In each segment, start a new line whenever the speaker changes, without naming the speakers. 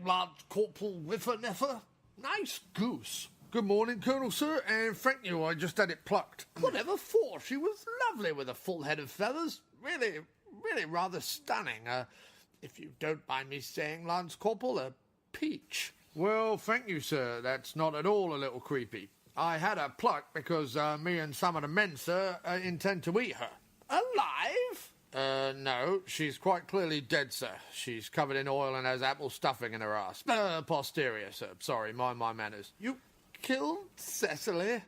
Lance Corporal Whifferneffer. Nice goose.
Good morning, Colonel, sir, and thank you, I just had it plucked.
Whatever for? She was lovely with a full head of feathers. Really rather stunning. If you don't mind me saying, Lance Corporal, a peach.
Well, thank you, sir. That's not at all a little creepy. I had her plucked because me and some of the men, sir, intend to eat her.
Alive?
No, she's quite clearly dead, sir. She's covered in oil and has apple stuffing in her ass. Posterior, sir. Sorry, mind my manners.
You killed Cecily?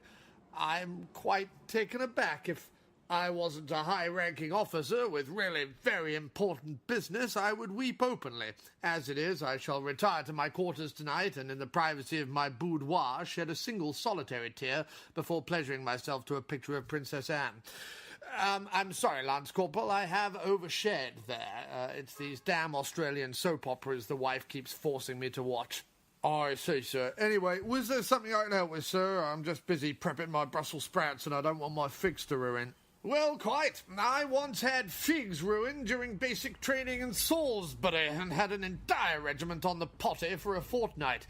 I'm quite taken aback. If I wasn't a high-ranking officer with really very important business, I would weep openly. As it is, I shall retire to my quarters tonight and in the privacy of my boudoir shed a single solitary tear before pleasuring myself to a picture of Princess Anne. I'm sorry, Lance Corporal, I have overshared there. It's these damn Australian soap operas the wife keeps forcing me to watch.
I see, sir. Anyway, was there something I can help with, sir? I'm just busy prepping my Brussels sprouts and I don't want my figs to ruin.
Well, quite. I once had figs ruined during basic training in Salisbury and had an entire regiment on the potty for a fortnight.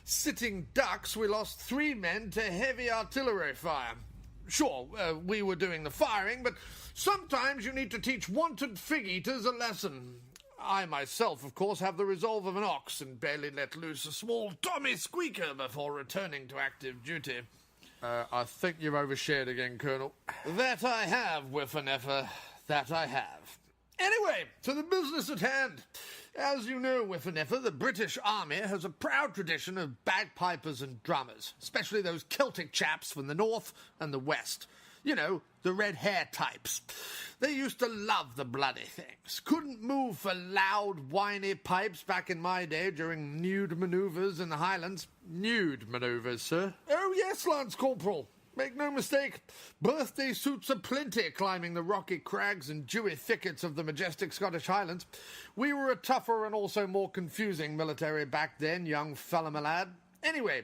Sitting ducks, we lost 3 men to heavy artillery fire. Sure, we were doing the firing, but sometimes you need to teach wanted fig-eaters a lesson. I myself, of course, have the resolve of an ox and barely let loose a small Tommy Squeaker before returning to active duty.
I think you've overshared again, Colonel.
That I have, Whifferneffer. That I have. Anyway, to the business at hand. As you know, Whifferneffer, the British Army has a proud tradition of bagpipers and drummers, especially those Celtic chaps from the north and the west. You know, the red hair types. They used to love the bloody things. Couldn't move for loud, whiny pipes back in my day during nude manoeuvres in the Highlands.
Nude manoeuvres, sir?
Oh, yes, Lance Corporal. Make no mistake, birthday suits aplenty climbing the rocky crags and dewy thickets of the majestic Scottish Highlands. We were a tougher and also more confusing military back then, young fella my lad. Anyway,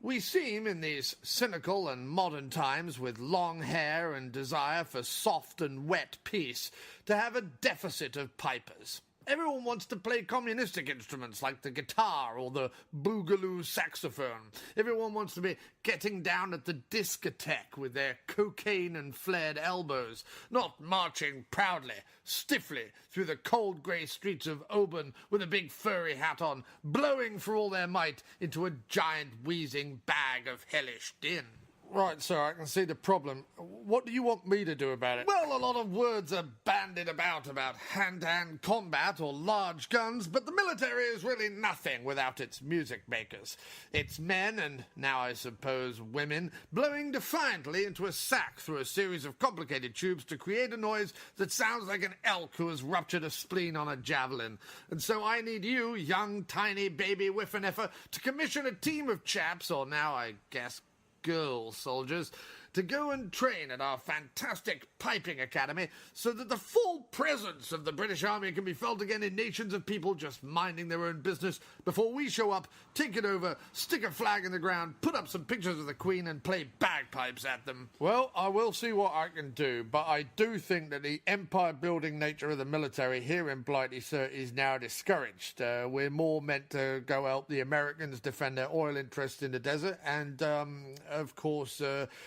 we seem, in these cynical and modern times with long hair and desire for soft and wet peace, to have a deficit of pipers. Everyone wants to play communistic instruments like the guitar or the boogaloo saxophone. Everyone wants to be getting down at the discotheque with their cocaine and flared elbows, not marching proudly, stiffly through the cold grey streets of Oban with a big furry hat on, blowing for all their might into a giant wheezing bag of hellish din.
Right, sir, I can see the problem. What do you want me to do about it?
Well, a lot of words are bandied about hand-to-hand combat or large guns, but the military is really nothing without its music makers. It's men, and now I suppose women, blowing defiantly into a sack through a series of complicated tubes to create a noise that sounds like an elk who has ruptured a spleen on a javelin. And so I need you, young, tiny baby Whifferneffer, to commission a team of chaps, or now I guess girl soldiers, to go and train at our fantastic piping academy so that the full presence of the British Army can be felt again in nations of people just minding their own business before we show up, take it over, stick a flag in the ground, put up some pictures of the Queen and play bagpipes at them.
Well, I will see what I can do, but I do think that the empire-building nature of the military here in Blighty, sir, is now discouraged. We're more meant to go help the Americans defend their oil interests in the desert and, of course,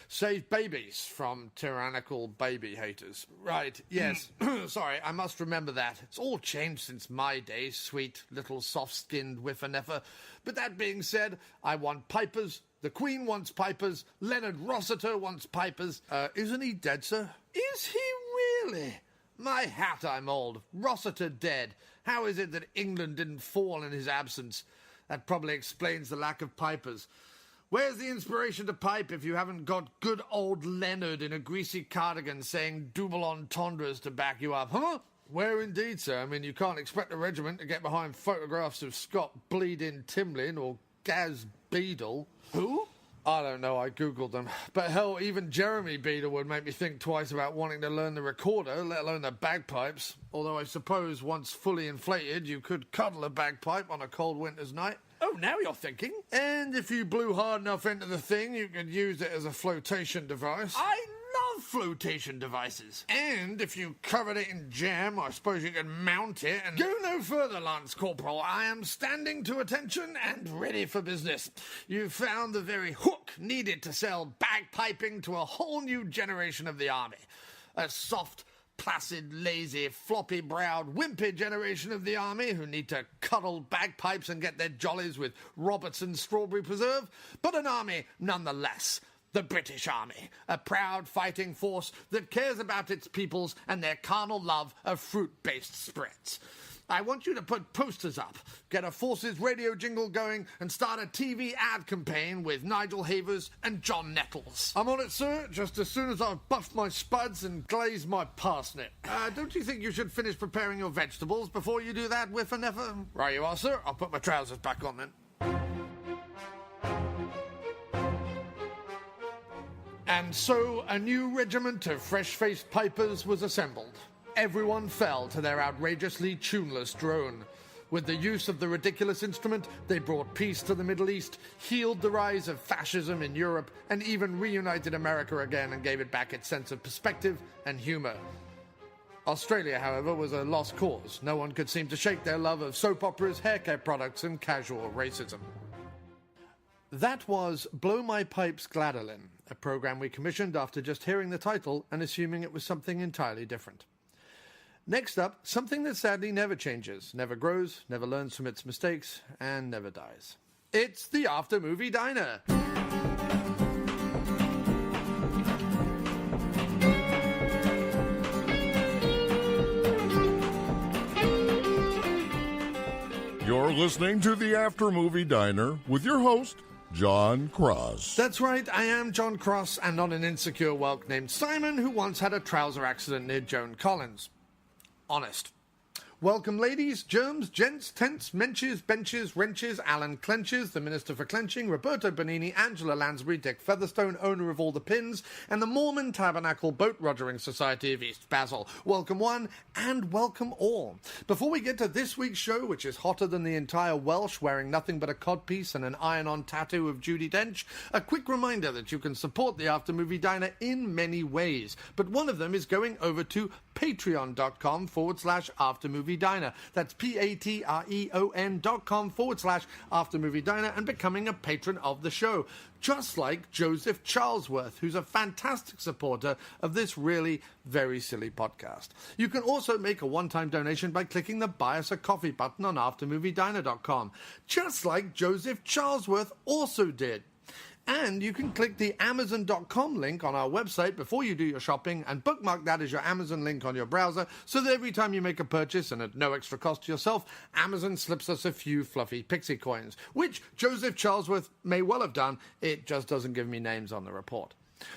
save babies from tyrannical baby haters.
Right, yes. Sorry, I must remember that. It's all changed since my day, sweet little soft-skinned Whifferneffer. But that being said, I want pipers, the Queen wants pipers, Leonard Rossiter wants pipers.
Isn't he dead, sir?
Is he really? My hat, I'm old. Rossiter dead. How is it that England didn't fall in his absence? That probably explains the lack of pipers. Where's the inspiration to pipe if you haven't got good old Leonard in a greasy cardigan saying double entendres to back you up, huh?
Where indeed, sir. I mean, you can't expect a regiment to get behind photographs of Scott Bleeding Timlin or Gaz Beadle.
Who?
I don't know, I googled them. But hell, even Jeremy Beadle would make me think twice about wanting to learn the recorder, let alone the bagpipes. Although I suppose once fully inflated, you could cuddle a bagpipe on a cold winter's night.
Oh, now you're thinking.
And if you blew hard enough into the thing, you could use it as a flotation device.
I love
flotation devices.
And if you covered it in jam, I suppose you could mount it and...
Go no further, Lance Corporal. I am standing to attention and ready for business. You've found the very hook needed to sell bagpiping to a whole new generation of the army. A soft, placid, lazy, floppy-browed, wimpy generation of the army who need to cuddle bagpipes and get their jollies with Robertson's strawberry preserve, but an army nonetheless. The British Army, a proud fighting force that cares about its peoples and their carnal love of fruit-based spreads. I want you to put posters up, get a Forces radio jingle going, and start a TV ad campaign with Nigel Havers and John Nettles.
I'm on it, sir, just as soon as I've buffed my spuds and glazed my parsnip.
Don't you think you should finish preparing your vegetables before you do that, whiffer-neffer?
Right you are, sir. I'll put my trousers back on then. And so a new regiment of fresh-faced pipers was assembled. Everyone fell to their outrageously tuneless drone. With the use of the ridiculous instrument, they brought peace to the Middle East, healed the rise of fascism in Europe, and even reunited America again and gave it back its sense of perspective and humour. Australia, however, was a lost cause. No one could seem to shake their love of soap operas, haircare products, and casual racism. That was Blow My Pipes Gladolin, a programme we commissioned after just hearing the title and assuming it was something entirely different. Next up, something that sadly never changes, never grows, never learns from its mistakes, and never dies. It's the After Movie Diner.
You're listening to the After Movie Diner with your host, John Cross.
That's right, I am John Cross, and not an insecure whelk named Simon who once had a trouser accident near Joan Collins. Honest. Welcome, ladies, germs, gents, tents, menches, benches, wrenches, Alan Clenches, the Minister for Clenching, Roberto Benini, Angela Lansbury, Dick Featherstone, owner of all the pins, and the Mormon Tabernacle Boat Rogering Society of East Basel. Welcome one, and welcome all. Before we get to this week's show, which is hotter than the entire Welsh wearing nothing but a codpiece and an iron-on tattoo of Judi Dench, a quick reminder that you can support the After Movie Diner in many ways, but one of them is going over to patreon.com/aftermoviediner. That's patreon.com/aftermoviediner and becoming a patron of the show. Just like Joseph Charlesworth, who's a fantastic supporter of this really very silly podcast. You can also make a one-time donation by clicking the Buy Us a Coffee button on aftermoviediner.com, just like Joseph Charlesworth also did. And you can click the Amazon.com link on our website before you do your shopping and bookmark that as your Amazon link on your browser so that every time you make a purchase and at no extra cost to yourself, Amazon slips us a few fluffy pixie coins, which Joseph Charlesworth may well have done, it just doesn't give me names on the report.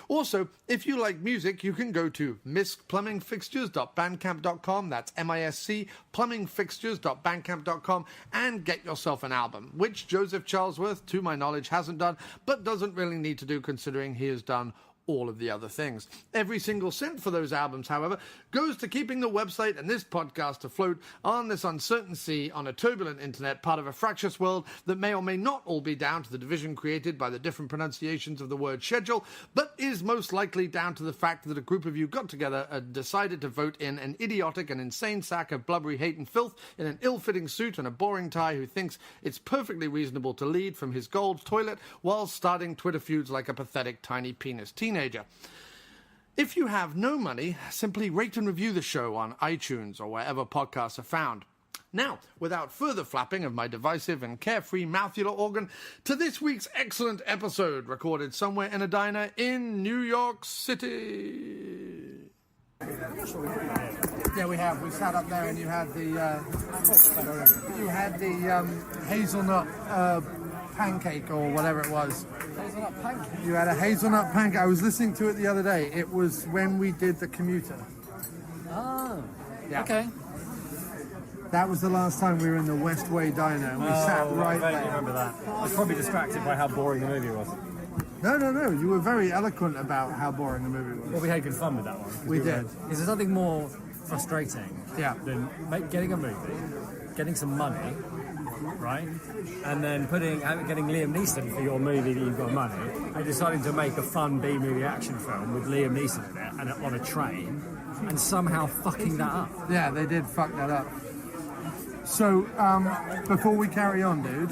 Also, if you like music, you can go to miscplumbingfixtures.bandcamp.com, that's MISC, plumbingfixtures.bandcamp.com, and get yourself an album, which Joseph Charlesworth, to my knowledge, hasn't done, but doesn't really need to do considering he has done all of the other things. Every single cent for those albums, however, goes to keeping the website and this podcast afloat on this uncertain sea on a turbulent internet, part of a fractious world that may or may not all be down to the division created by the different pronunciations of the word schedule, but is most likely down to the fact that a group of you got together and decided to vote in an idiotic and insane sack of blubbery hate and filth in an ill-fitting suit and a boring tie who thinks it's perfectly reasonable to lead from his gold toilet while starting Twitter feuds like a pathetic tiny penis teenager. If you have no money, simply rate and review the show on iTunes or wherever podcasts are found. Now, without further flapping of my divisive and carefree mouthular organ, to this week's excellent episode recorded somewhere in a diner in New York City. Yeah, we have. We sat up there and you had the hazelnut pancake or whatever it was.
Hazelnut pancake?
You had a hazelnut pancake. I was listening to it the other day. It was when we did the commuter.
Oh,
yeah.
Okay.
That was the last time we were in the Westway Diner and we sat right
I
there.
remember that. I was probably distracted by how boring the movie was.
No. You were very eloquent about how boring the movie was.
Well, we had good fun with that one.
We did.
Is there something more frustrating
Yeah.
than getting a movie, getting some money, right? And then getting Liam Neeson for your movie that you've got money, and deciding to make a fun B-movie action film with Liam Neeson in it and on a train, and somehow fucking that up.
Yeah, they did fuck that up. So, before we carry on, dude,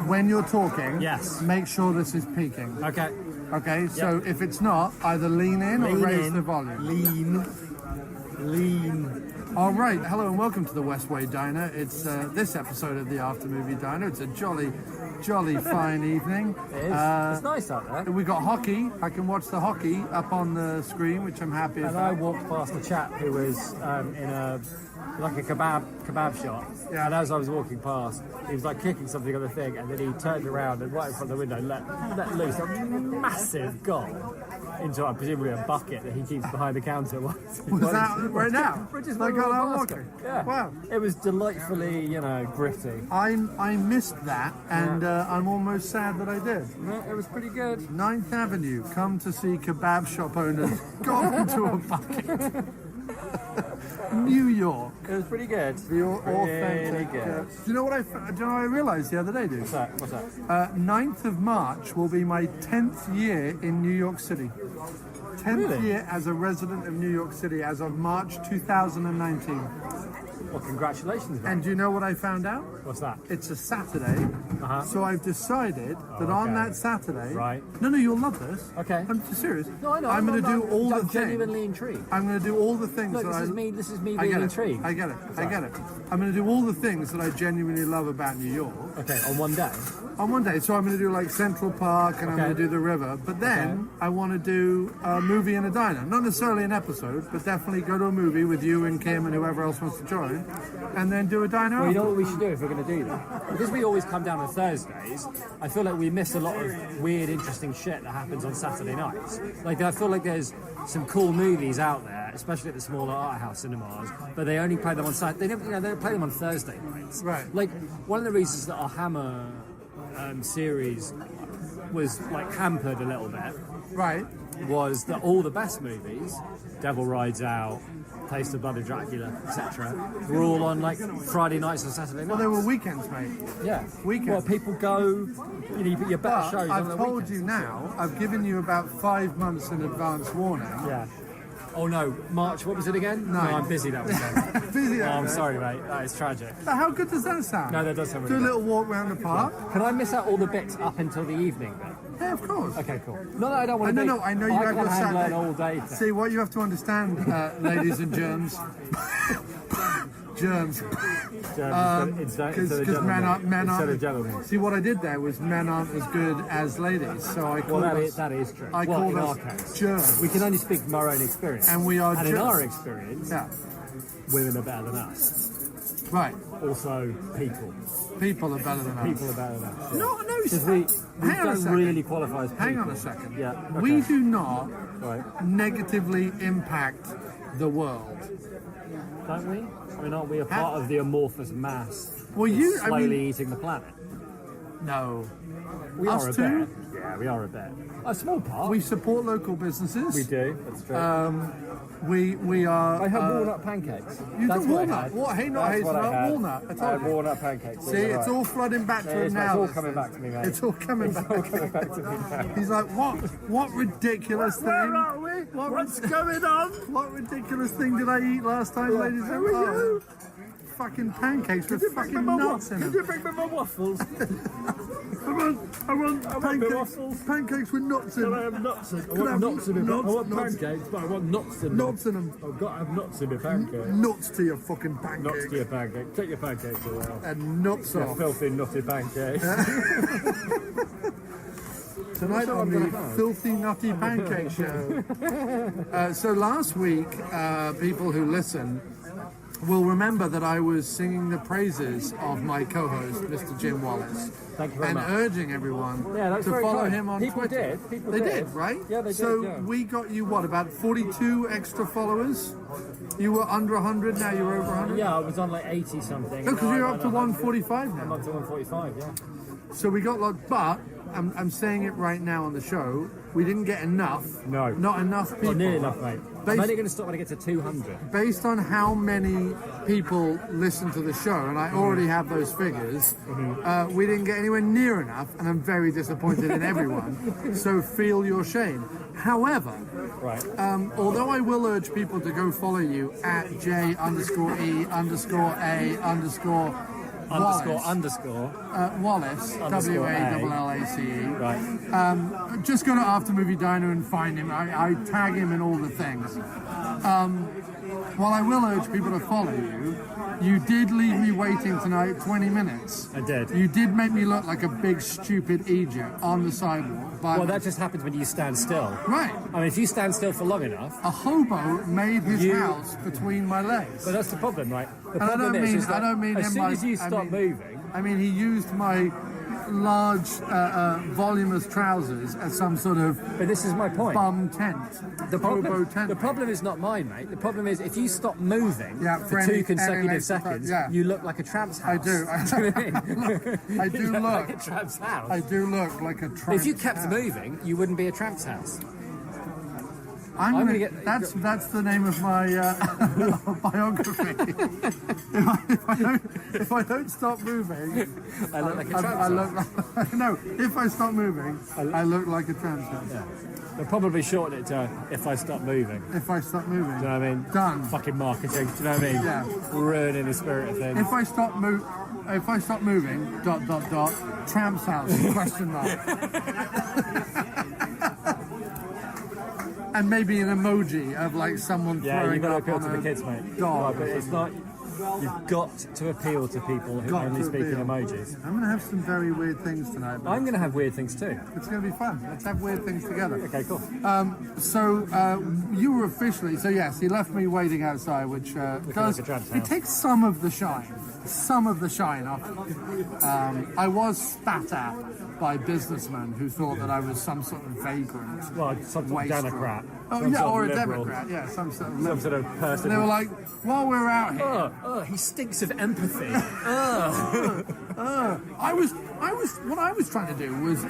when you're talking,
Yes.
make sure this is peaking.
Okay.
Okay, so if it's not, either lean in or raise the volume.
Lean.
All right, hello and welcome to the Westway Diner. It's this episode of the After Movie Diner. It's a jolly fine evening.
It is. It's nice out there.
We got hockey. I can watch the hockey up on the screen, which I'm happy
And
about.
I walked past a chap who was in a kebab shop.
Yeah.
And as I was walking past, he was like kicking something on the thing, and then he turned around and right in front of the window let loose a massive goal into presumably a bucket that he keeps behind the counter.
Was that right now?
Just
Like
while we
on
were
our
passing.
walking?
Yeah.
Wow.
It was delightfully, gritty.
I missed that, and I'm almost sad that I did.
Yeah, it was pretty good.
9th Avenue, come to see kebab shop owners go into a bucket. New York.
It was pretty good.
The authentic.
good.
Do you know what I realised the other day, dude?
What's that?
9th of March will be my 10th year in New York City. 10th
Really?
year as a resident of New York City as of March 2019.
Well, congratulations, man.
And do you know what I found out?
What's that?
It's a Saturday, so I've decided that on
okay.
that Saturday...
Right.
No, you'll love this.
Okay.
I'm serious.
No, I know.
I'm going to do all the
I'm
things.
genuinely intrigued.
I'm going to do all the things
Look,
that
this is me
I
being
get it.
intrigued.
I get it. I'm going to do all the things that I genuinely love about New York
Okay, on one day.
on one day. So I'm going to do like Central Park and I'm going to do the river. But then I want to do a movie in a diner. Not necessarily an episode, but definitely go to a movie with you and Kim and whoever else wants to join. And then do a diner.
Well, you know
after.
what we should do if we're going to do that? Because we always come down on Thursdays, I feel like we miss a lot of weird, interesting shit that happens on Saturday nights. Like, I feel like there's some cool movies out there, especially at the smaller art house cinemas, but they only play them on Saturday. They don't play them on Thursday nights.
Right.
Like, one of the reasons that our Hammer series was like hampered a little bit
Right.
was that all the best movies, Devil Rides Out, Taste of Blood of Dracula, etc., were all on like Friday nights and Saturday nights.
Well, they were weekends, mate.
Yeah.
Weekends.
Well, people go, you put your better
But
shows on
I've
the
told
weekends.
you now, I've given you about 5 months in advance warning.
Yeah. Oh no, March, what was it again? No, I'm busy that weekend.
Busy
Oh,
that
I'm
day.
sorry, mate. That is tragic.
But how good does that sound?
No, that does sound
Do
really
a
good.
little walk around the park?
Can I miss out all the bits up until the evening then?
Yeah, of course.
Okay, cool. Not that I don't want to
No, I know you have
can
your
handle
Saturday.
an all day thing.
See, what you have to understand, ladies and germs, germs, because men aren't.
gentlemen.
See, what I did there was men aren't as good as ladies, so I call
Well,
us.
that is true.
I
well,
call
in
us
our case,
germs.
we can only speak from our own experience.
And we are
And in
germs.
our experience,
Yeah,
women are better than us.
right.
Also, people.
People are better than us.
People are better than us. Yeah.
No,
Because we
hang on a
don't
second.
really qualify as people.
Hang on a second.
Yeah. Okay.
We do not
Right.
negatively impact the world.
Don't we? I mean, aren't we a part of the amorphous mass
Well,
that's slowly eating the planet?
No.
We
Us
are a
too?
bit. Yeah, we are a bit. A small part.
We support local businesses.
We do. That's true.
We are.
I had walnut pancakes.
You
That's
got
what I
walnut?
had.
What? Hey, not
That's what I
hazelnut,
had.
walnut. I
I
told
had
you.
walnut pancakes.
See, it's all flooding back to him
It's
now.
all coming back to me, mate.
It's all coming back.
all coming back to me now.
He's like, what ridiculous thing?
Where are we? What's going on?
What ridiculous thing did I eat last time, ladies and
Who are
gentlemen?
you?
Fucking pancakes with fucking nuts in
Could
them.
you bring me my waffles?
I want
want the waffles.
pancakes with nuts in
Can I
them.
have nuts in? I
Can I
want
have
nuts in it. I
nuts,
want
nuts?
pancakes, but I want nuts in them.
Nuts in them.
I've got to have nuts in my pancake.
Nuts to your fucking
Nuts
pancakes.
to your pancake. Take your pancakes away.
And nuts
Your
off.
filthy nutty pancakes.
Tonight on the Filthy Nutty Pancake Show. So last week, people who listen will remember that I was singing the praises of my co-host, Mr. Jim Wallace.
Thank you very
and
much.
urging everyone
Yeah, that's
to
very
follow
kind.
him on
People
Twitter.
did. People
They
did.
did, right?
Yeah, they
so
did, yeah.
we got you, what, about 42 extra followers? You were under 100, now you're over 100?
Yeah, I was on like 80 something.
No, because
Now
you're
I'm
up to
on 100.
145
I'm
now.
up to 145, yeah.
So we got lots, but I'm saying it right now on the show. We didn't get enough.
No.
Not enough people.
Not nearly enough, mate. I'm only going to stop when I get to 200.
Based on how many people listen to the show, and I already have those figures, we didn't get anywhere near enough, and I'm very disappointed in everyone. So feel your shame. However,
Right.
although I will urge people to go follow you at J_E_A_Wallace, WALLACE.
Right.
Just go to After Movie Diner and find him. I tag him in all the things. While I will urge people to follow you, you did leave me waiting tonight 20 minutes.
I did.
You did make me look like a big stupid idiot on the sidewalk.
Well, that just happens when you stand still.
Right.
I mean, if you stand still for long enough...
A hobo made his house between my legs.
But that's the problem, right? The
And
problem is
I
that
don't mean
as
in
soon
my-
as you
I
stop
mean-
moving...
I mean, he used my large, voluminous trousers as some sort of
But this is my point.
bum tent.
The
hobo
problem,
tent.
the problem is not mine, mate. The problem is if you stop moving
for
for
any
2 consecutive
length of time,
seconds,
yeah.
you look like a tramp's
I
house.
do.
Do you know what I mean?
I do
You
look.
like a tramp's house.
I do look like a tramp.
If you kept moving, you wouldn't be a tramp's house.
I'm
gonna
gonna
get-
That's the name of my biography. if I don't stop moving,
I look like a
I
tramp's
look
house.
like, no. If I stop moving, I look like a tramp house.
Yeah. They'll probably shorten it to if I stop moving.
If I stop moving,
Do you know what I mean?
Done.
Fucking marketing. Do you know what I mean?
Yeah.
Ruining the spirit of things.
If I stop moving, Tramp's house, question mark. And maybe an emoji of like someone
Yeah,
throwing
you've got to
up
appeal
on
to the
a
kids, mate.
dog.
Right, but it's not. You've got to appeal to people who
Got
only
to
speak in
appeal.
emojis.
I'm going to have some very weird things tonight. But
I'm going to have weird things too.
it's going to be fun. Let's have weird things together.
Okay, cool.
So you were officially, so yes, he left me waiting outside, which does,
like a tramp's
it
house.
takes some of the shine off. I was spat at by businessmen who thought that I was some sort of vagrant.
Well, some sort of
wastrel.
Democrat.
Oh
some
yeah,
sort of
or a
liberal,
Democrat, yeah, some sort of
Some
liberal.
sort of person.
And they were like, while we're out here,
he stinks of empathy.
what I was trying to do was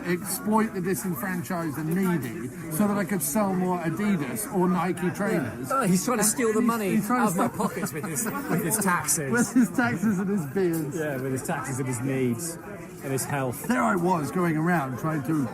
exploit the disenfranchised and needy so that I could sell more Adidas or Nike trainers.
He's trying to steal the money
he's trying
out
to
of my
steal-
pockets with his taxes.
With his taxes and his beards.
Yeah, with his taxes and his needs and his health.
There I was going around trying to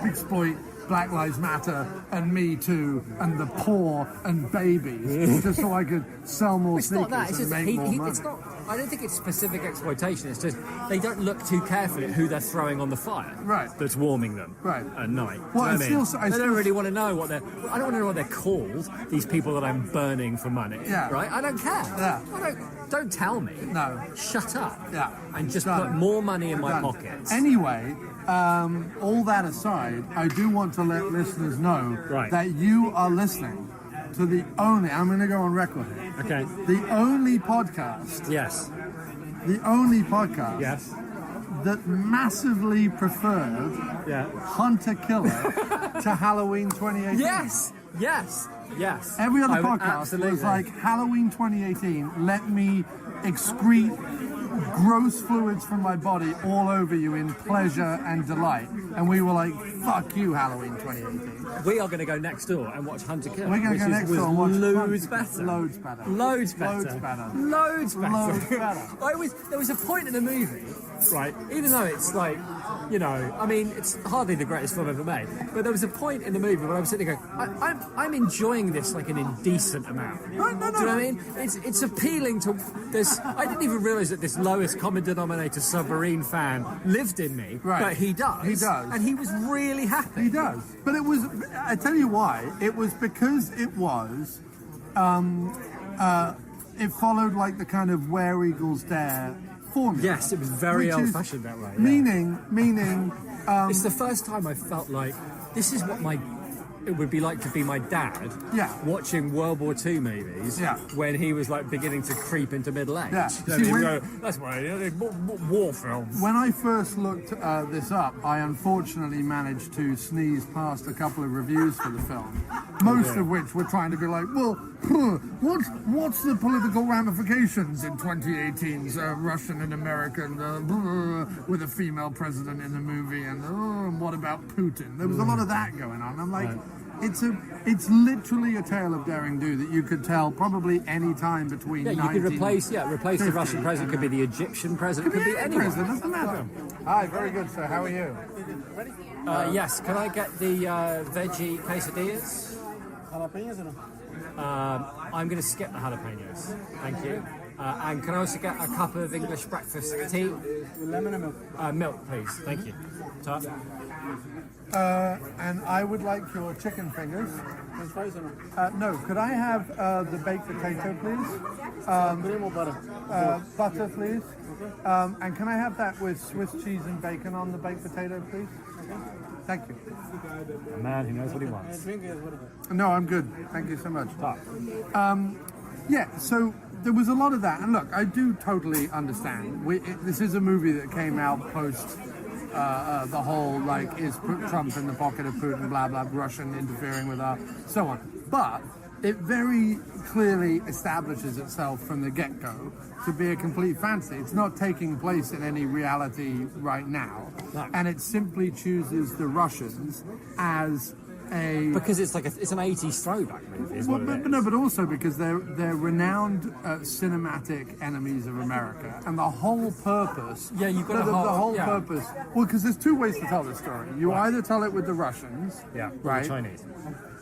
exploit Black Lives Matter and Me Too and the poor and babies just so I could sell more
It's not that.
sneakers
It's
and
just
make more money.
it's not. I don't think it's specific exploitation. It's just they don't look too carefully at who they're throwing on the fire.
Right.
That's warming them.
Right.
At night.
Well,
Do you know what I mean?
I
They
still-
don't really want to know what they're. I don't want to know what they're called. These people that I'm burning for money.
Yeah.
Right. I don't care.
Yeah.
Don't tell me.
No.
Shut up.
Yeah.
And just
Done.
put more money in my
Done.
pockets.
Anyway, all that aside, I do want to let listeners know
Right.
that you are listening to the only, I'm going to go on record here,
Okay.
the only podcast
Yes. Yes.
that massively preferred
Yeah.
Hunter Killer to Halloween 2018.
Yes. Yes. Yes.
Every other
I would
podcast
absolutely.
was like, Halloween 2018, let me excrete gross fluids from my body all over you in pleasure and delight. And we were like, fuck you, Halloween 2018.
We are going to go next door and watch Hunter Killer.
We're going
which
to go
is-
next
was
door and watch
loads
Hunter-
better.
Loads better.
Loads better.
Loads better.
Loads better.
Loads better.
There was a point in the movie, right? Even though it's like, you know, I mean, it's hardly the greatest film ever made. But there was a point in the movie where I was sitting there going, I'm enjoying this like an indecent amount.
No.
Do you know what I mean? It's appealing to this. I didn't even realise that this lowest common denominator submarine fan lived in me.
Right.
But he does.
He does.
And he was really happy.
He does. But it was, I tell you why, it was because it was, it followed like the kind of Where Eagles Dare formula.
Yes, it was very
which is-
old-fashioned that way. Yeah.
Meaning,
It's the first time I felt like this is what my it would be like to be my dad watching World War II movies when he was like beginning to creep into middle age.
Yeah.
So
See,
that's why war films.
When I first looked this up, I unfortunately managed to sneeze past a couple of reviews for the film, most of which were trying to be like, well, what's the political ramifications in 2018's Russian and American with a female president in the movie, and what about Putin? There was a lot of that going on. I'm like, it's literally a tale of daring do that you could tell probably any time between.
Yeah, you could replace the Russian president. Could be the Egyptian president. Could be any
president. Doesn't matter. Hi, very good, sir. How are you?
Yes. Can I get the veggie quesadillas?
Jalapenos or no?
I'm going to skip the jalapenos. Thank you. And can I also get a cup of English breakfast tea?
With lemon or milk?
Milk, please. Thank you. So,
And I would like your chicken fingers.
French fries or no?
No, could I have the baked potato, please?
Cream or butter?
Butter, please. And can I have that with Swiss cheese and bacon on the baked potato, please? Thank you.
a man who knows what he wants.
No, I'm good. Thank you so much. Yeah, so there was a lot of that. And look, I do totally understand. This is a movie that came out post the whole, like, is Trump in the pocket of Putin, blah, blah, Russian interfering with our, so on. But it very clearly establishes itself from the get-go to be a complete fantasy. It's not taking place in any reality right now.
No.
And it simply chooses the Russians as a...
Because it's like it's an 80s throwback movie, is what it is.
No, but also because they're renowned cinematic enemies of America, and the whole purpose.
Yeah, you've got
the whole
yeah.
purpose. Well, because there's two ways to tell this story. You
Right.
either tell it with the Russians,
Yeah,
right?
the Chinese.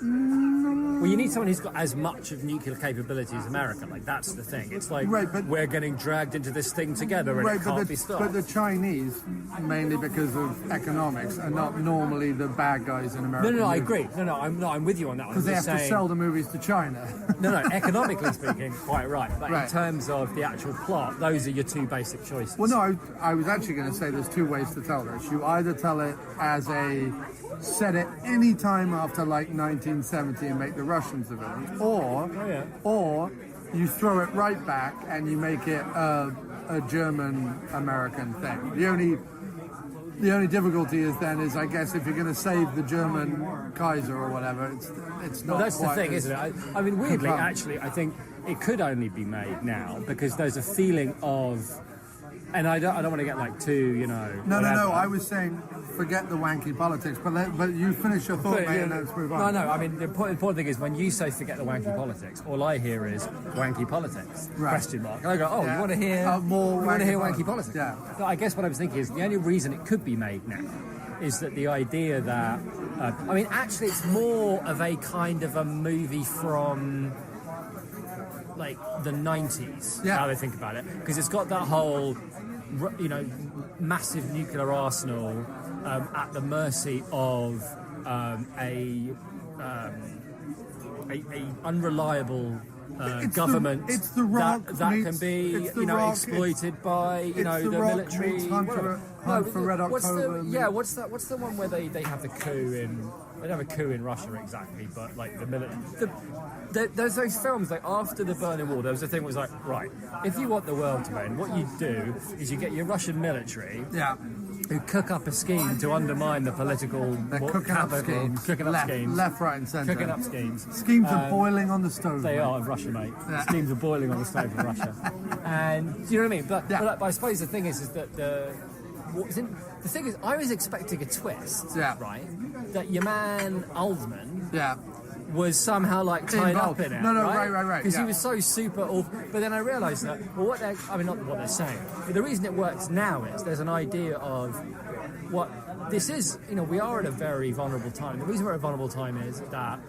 Well, you need someone who's got as much of nuclear capability as America. Like, that's the thing. It's like,
Right, but-
we're getting dragged into this thing together and it can't be stopped.
But the Chinese, mainly because of economics, are not normally the bad guys in America.
No, I agree. I'm with you on that one.
Because they
I'm
have
just
to
saying-
sell the movies to China.
No, economically speaking, quite right. But
Right.
in terms of the actual plot, those are your two basic choices.
Well, no, I was actually going to say there's two ways to tell this. You either tell it as a set it any time after like 1970 and make the Russians the villains, or you throw it right back and you make it a German-American thing. The only difficulty is I guess if you're going to save the German Kaiser or whatever, it's not.
Well, that's the
quite
thing,
as-
isn't it? I mean, weirdly,
Well-
actually, I think it could only be made now because there's a feeling of, and I don't want to get like too,
No.
whatever.
I was saying, forget the wanky politics, but you finish your thought, mate, and let's move on.
No. I mean, the important thing is when you say forget the wanky politics, all I hear is wanky politics?
Right.
Question mark. And I go,
Yeah.
you want to hear
more
you want to hear
wanky
wanky politics?
Yeah.
So I guess what I was thinking is the only reason it could be made now is that the idea that I mean, actually, it's more of a kind of a movie from like the 90s.
Yeah.
How they think about it, because it's got that whole massive nuclear arsenal at the mercy of a unreliable government
it's the Rock
that
meets-
can be
it's the Rock,
exploited by
it's
the
the Rock
military.
meets Hunt for Red October.
What's the one where they have the coup in? They don't have a coup in Russia exactly, but like the military. There's those films like after the Berlin Wall. There was a thing that was like, right, if you want the world to end, what you do is you get your Russian military.
Yeah.
Who cook up a scheme to undermine the political
They're cooking up schemes.
Cooking up schemes.
Left, right, and centre.
Cooking up schemes.
Schemes are boiling on the stove.
They
mate.
are in Russia, mate.
Yeah.
Schemes are boiling on the stove in Russia. And do you know what I mean? But I suppose the thing is that the thing is, I was expecting a twist, right? That your man Oldman was somehow like tied
Involved.
up in it.
No,
right? Because
yeah.
he was so super awful. But then I realised that, well, not what they're saying. But the reason it works now is there's an idea of what this is. We are at a very vulnerable time. The reason we're at a vulnerable time is that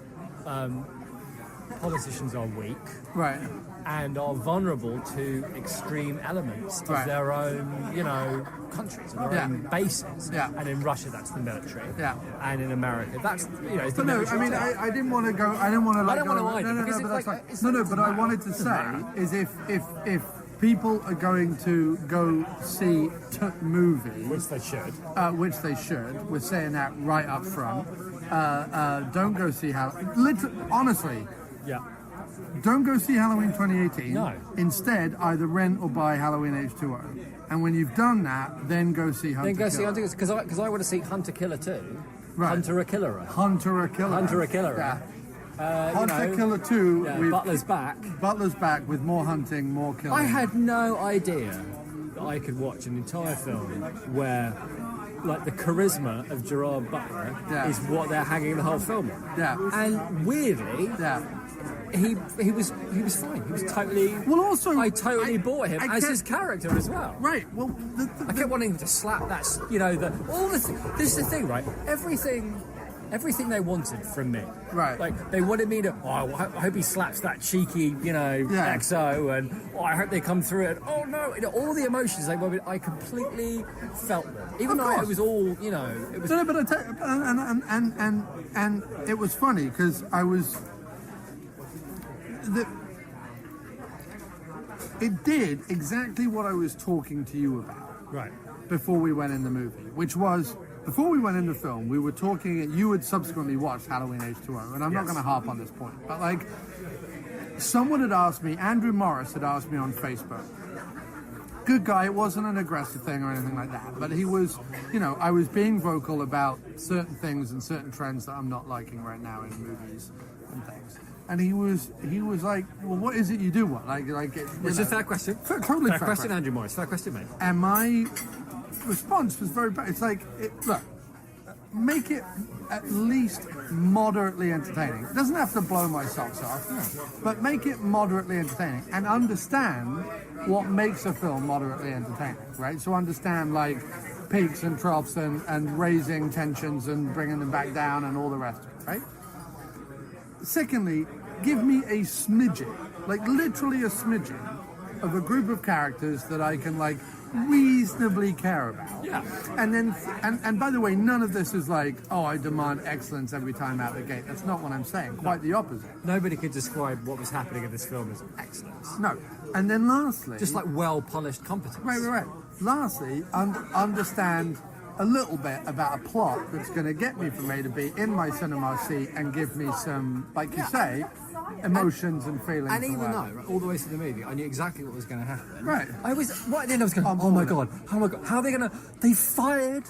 politicians are weak.
Right.
And are vulnerable to extreme elements of their own, countries and their own bases.
Yeah.
And in Russia, that's the military.
Yeah.
And in America, that's it's the
But no,
military.
I mean, I didn't want to go. I didn't want to like.
I don't want to
go,
either,
no,
because
but
it's
that's
like-
fine.
it's
No,
like-
but I wanted to
doesn't
say
matter.
is if people are going to go see movies,
Which they should.
which they should. We're saying that right up front. don't go see honestly,
Yeah.
don't go see Halloween 2018.
No.
Instead, either rent or buy Halloween H2O. And when you've done that, then go see Hunter
Then go
Killer.
see Hunter because I want to see Hunter Killer 2.
Right.
Hunter a Killer.
Hunter a Killer.
Hunter a Killer.
Yeah. Hunter Killer 2.
Yeah,
with
Butler's back.
Butler's back with more hunting, more killing.
I had no idea that I could watch an entire film where, like, the charisma of Gerard Butler is what they're hanging the whole film on.
Yeah.
And weirdly, he was fine. He was totally.
Well, also,
I totally bought him as
kept-
his character as well.
Right. Well,
I kept wanting to slap that. This is the thing, right? Everything they wanted from me.
Right.
Like, they wanted me to, I hope he slaps that cheeky, XO, and I hope they come through it. Oh, no. All the emotions they wanted, I completely felt them. Even
Of
though
course.
it was all, it was...
No, but and it was funny because I was... It did exactly what I was talking to you about.
Right.
Before we went in the movie, which was... Before we went in the film, we were talking... You had subsequently watched Halloween H2O, and I'm not going to harp on this point, but, like, someone had asked me, Andrew Morris had asked me on Facebook, good guy, it wasn't an aggressive thing or anything like that, but he was, I was being vocal about certain things and certain trends that I'm not liking right now in movies and things. And he was like, well, what is it you do want?
It's a fair question.
Totally
fair question, Andrew Morris. Fair question, mate.
And my response was very bad. It's like, look, make it at least moderately entertaining. It doesn't have to blow my socks off, but make it moderately entertaining and understand what makes a film moderately entertaining, right? So understand, like, peaks and troughs and raising tensions and bringing them back down and all the rest of it, right? Secondly, give me a smidgen, like literally a smidgen, of a group of characters that I can, like, reasonably care about.
Yeah.
And then, and by the way, none of this is like, oh, I demand excellence every time out the gate. That's not what I'm saying. Quite the opposite.
Nobody could describe what was happening in this film as excellence.
No. And then lastly...
Just like well-polished competence.
Right. Lastly, understand a little bit about a plot that's going to get me from A to B in my cinema seat and give me some, like you say, emotions and feelings.
And even though, right, all the way through the movie, I knew exactly what was going to happen.
Right.
I was, right at the end, I was going, oh my God, how are they going to, they fired,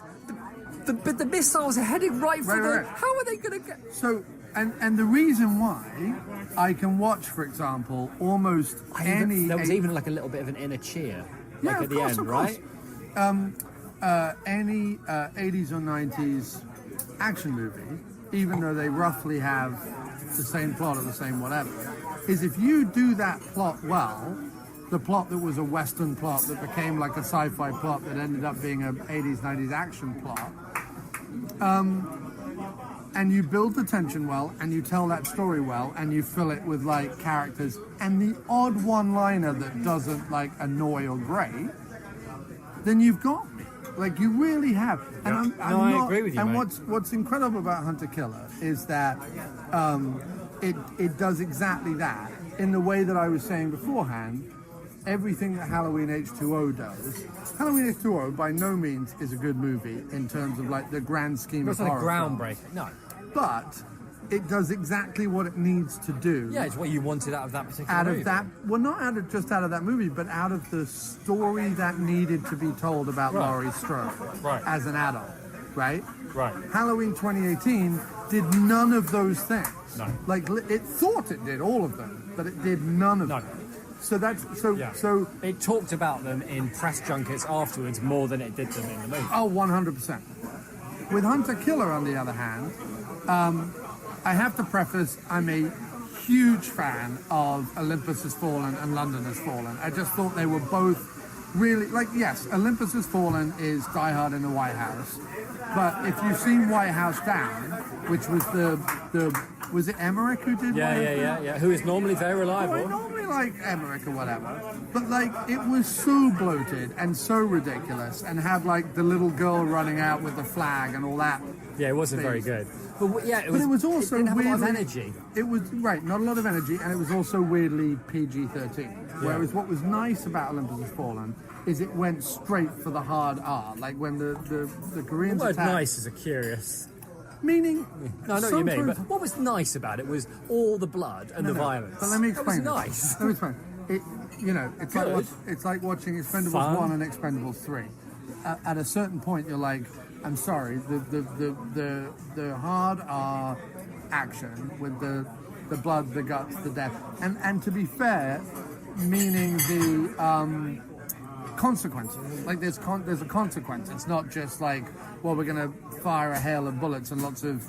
the missiles are heading right for
Right.
how are they going to get...
So, and the reason why I can watch, for example, almost any...
There was even like a little bit of an inner cheer, like at the end, right?
Any 80s or 90s action movie, even though they roughly have the same plot or the same whatever, is if you do that plot well, the plot that was a Western plot that became like a sci-fi plot that ended up being an 80s, 90s action plot, and you build the tension well, and you tell that story well, and you fill it with, like, characters, and the odd one-liner that doesn't, like, annoy or grate, then you've got me. Like, you really have. And
I agree with you,
And
mate.
what's incredible about Hunter Killer is that it does exactly that. In the way that I was saying beforehand, everything that Halloween H2O does. Halloween H2O by no means is a good movie in terms of, like, the grand scheme
It's
of
not a
horror films.
groundbreaker, no.
But it does exactly what it needs to do.
Yeah, it's what you wanted out of that particular
Out
movie.
of that, well, not just out of that movie, but out of the story that needed to be told about Laurie Strode as an adult, right?
Right.
Halloween 2018 did none of those things.
No.
Like, it thought it did all of them, but it did none of them. So that's so.
It talked about them in press junkets afterwards more than it did them in the movie.
Oh, 100%. With Hunter Killer, on the other hand, I have to preface, I'm a huge fan of Olympus Has Fallen and London Has Fallen. I just thought they were both really, like, yes, Olympus Has Fallen is Die Hard in the White House. But if you've seen White House Down, which was was it Emmerich who did White House Down?
Yeah. Who is normally very
I
reliable.
normally like Emmerich or whatever, but, like, it was so bloated and so ridiculous and had, like, the little girl running out with the flag and all that.
Yeah, it wasn't very good. But
It was also
it didn't have a lot of
weirdly-
energy.
It was, right, not a lot of energy, and it was also weirdly PG-13. Whereas what was nice about Olympus Has Fallen is it went straight for the hard R. Like, when the Koreans
The word
attacked...
nice is a curious...
Meaning,
No, I know what you mean.
sometimes-
But what was nice about it was all the blood and the violence.
But let me explain.
That was
this.
nice.
Let me explain. It's like watching Expendables
Fun.
1 and Expendables 3. At a certain point, you're like, I'm sorry, the hard R action with the blood, the guts, the death, and to be fair, meaning the consequences. Like there's a consequence. It's not just like, well, we're going to fire a hail of bullets and lots of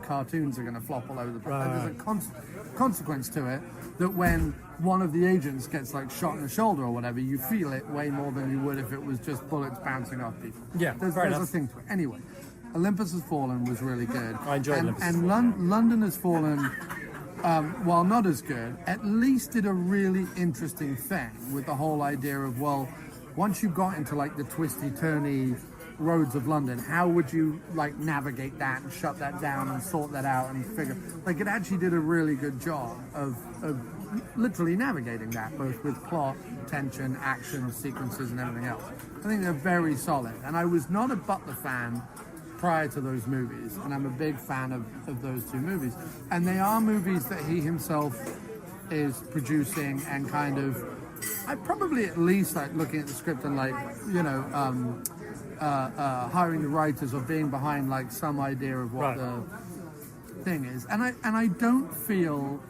cartoons are going to flop all over the place.
Right.
There's a consequence to it that when one of the agents gets like shot in the shoulder or whatever, you feel it way more than you would if it was just bullets bouncing off people.
Yeah,
there's
fair
a
enough.
thing to it. Anyway, Olympus Has Fallen was really good.
I enjoyed
and,
Olympus
and
Has Fallen.
London Has Fallen, while not as good, at least did a really interesting thing with the whole idea of, well, once you got into like the twisty, turny roads of London, how would you like navigate that and shut that down and sort that out and figure, like it actually did a really good job of literally navigating that, both with plot, tension, action, sequences and everything else. I think they're very solid, and I was not a Butler fan prior to those movies, and I'm a big fan of those two movies, and they are movies that he himself is producing and kind of, I probably at least like looking at the script and like hiring the writers or being behind like some idea of what the thing is, and I don't feel,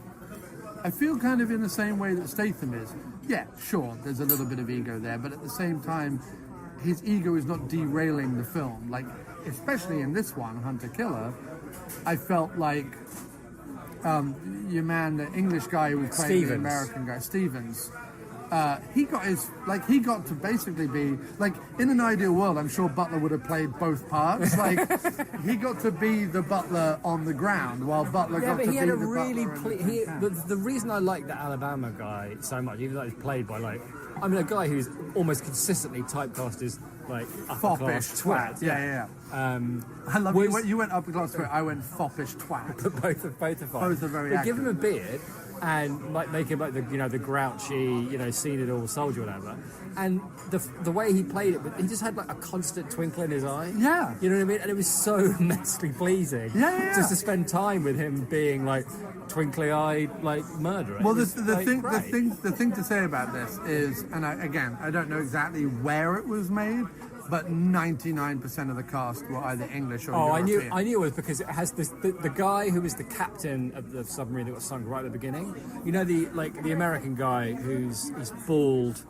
I feel kind of in the same way that Statham is. Yeah, sure, there's a little bit of ego there, but at the same time, his ego is not derailing the film. Like, especially in this one, Hunter Killer, I felt like your man, the English guy who was playing the American guy, Stevens. He got to basically be like, in an ideal world, I'm sure Butler would have played both parts. Like he got to be the Butler on the ground, while Butler got to be the Butler.
The reason I like the Alabama guy so much, even though he's played by a guy who's almost consistently typecast as like upper class twat.
Yeah. I love you went upper class twat. I went foppish twat.
both are fine.
Both are very
But give him a
accurate.
beard and like make him like the grouchy, seen it all soldier or whatever. And the way he played it, he just had like a constant twinkle in his eye.
Yeah.
You know what I mean? And it was so immensely pleasing.
Yeah.
Just to spend time with him being like twinkly-eyed, like murderer.
Well, the
great.
thing to say about this is, and I don't know exactly where it was made, but 99% of the cast were either English or European.
I knew it was because it has this the guy who was the captain of the submarine that got sunk right at the beginning. You know, the American guy he's bald,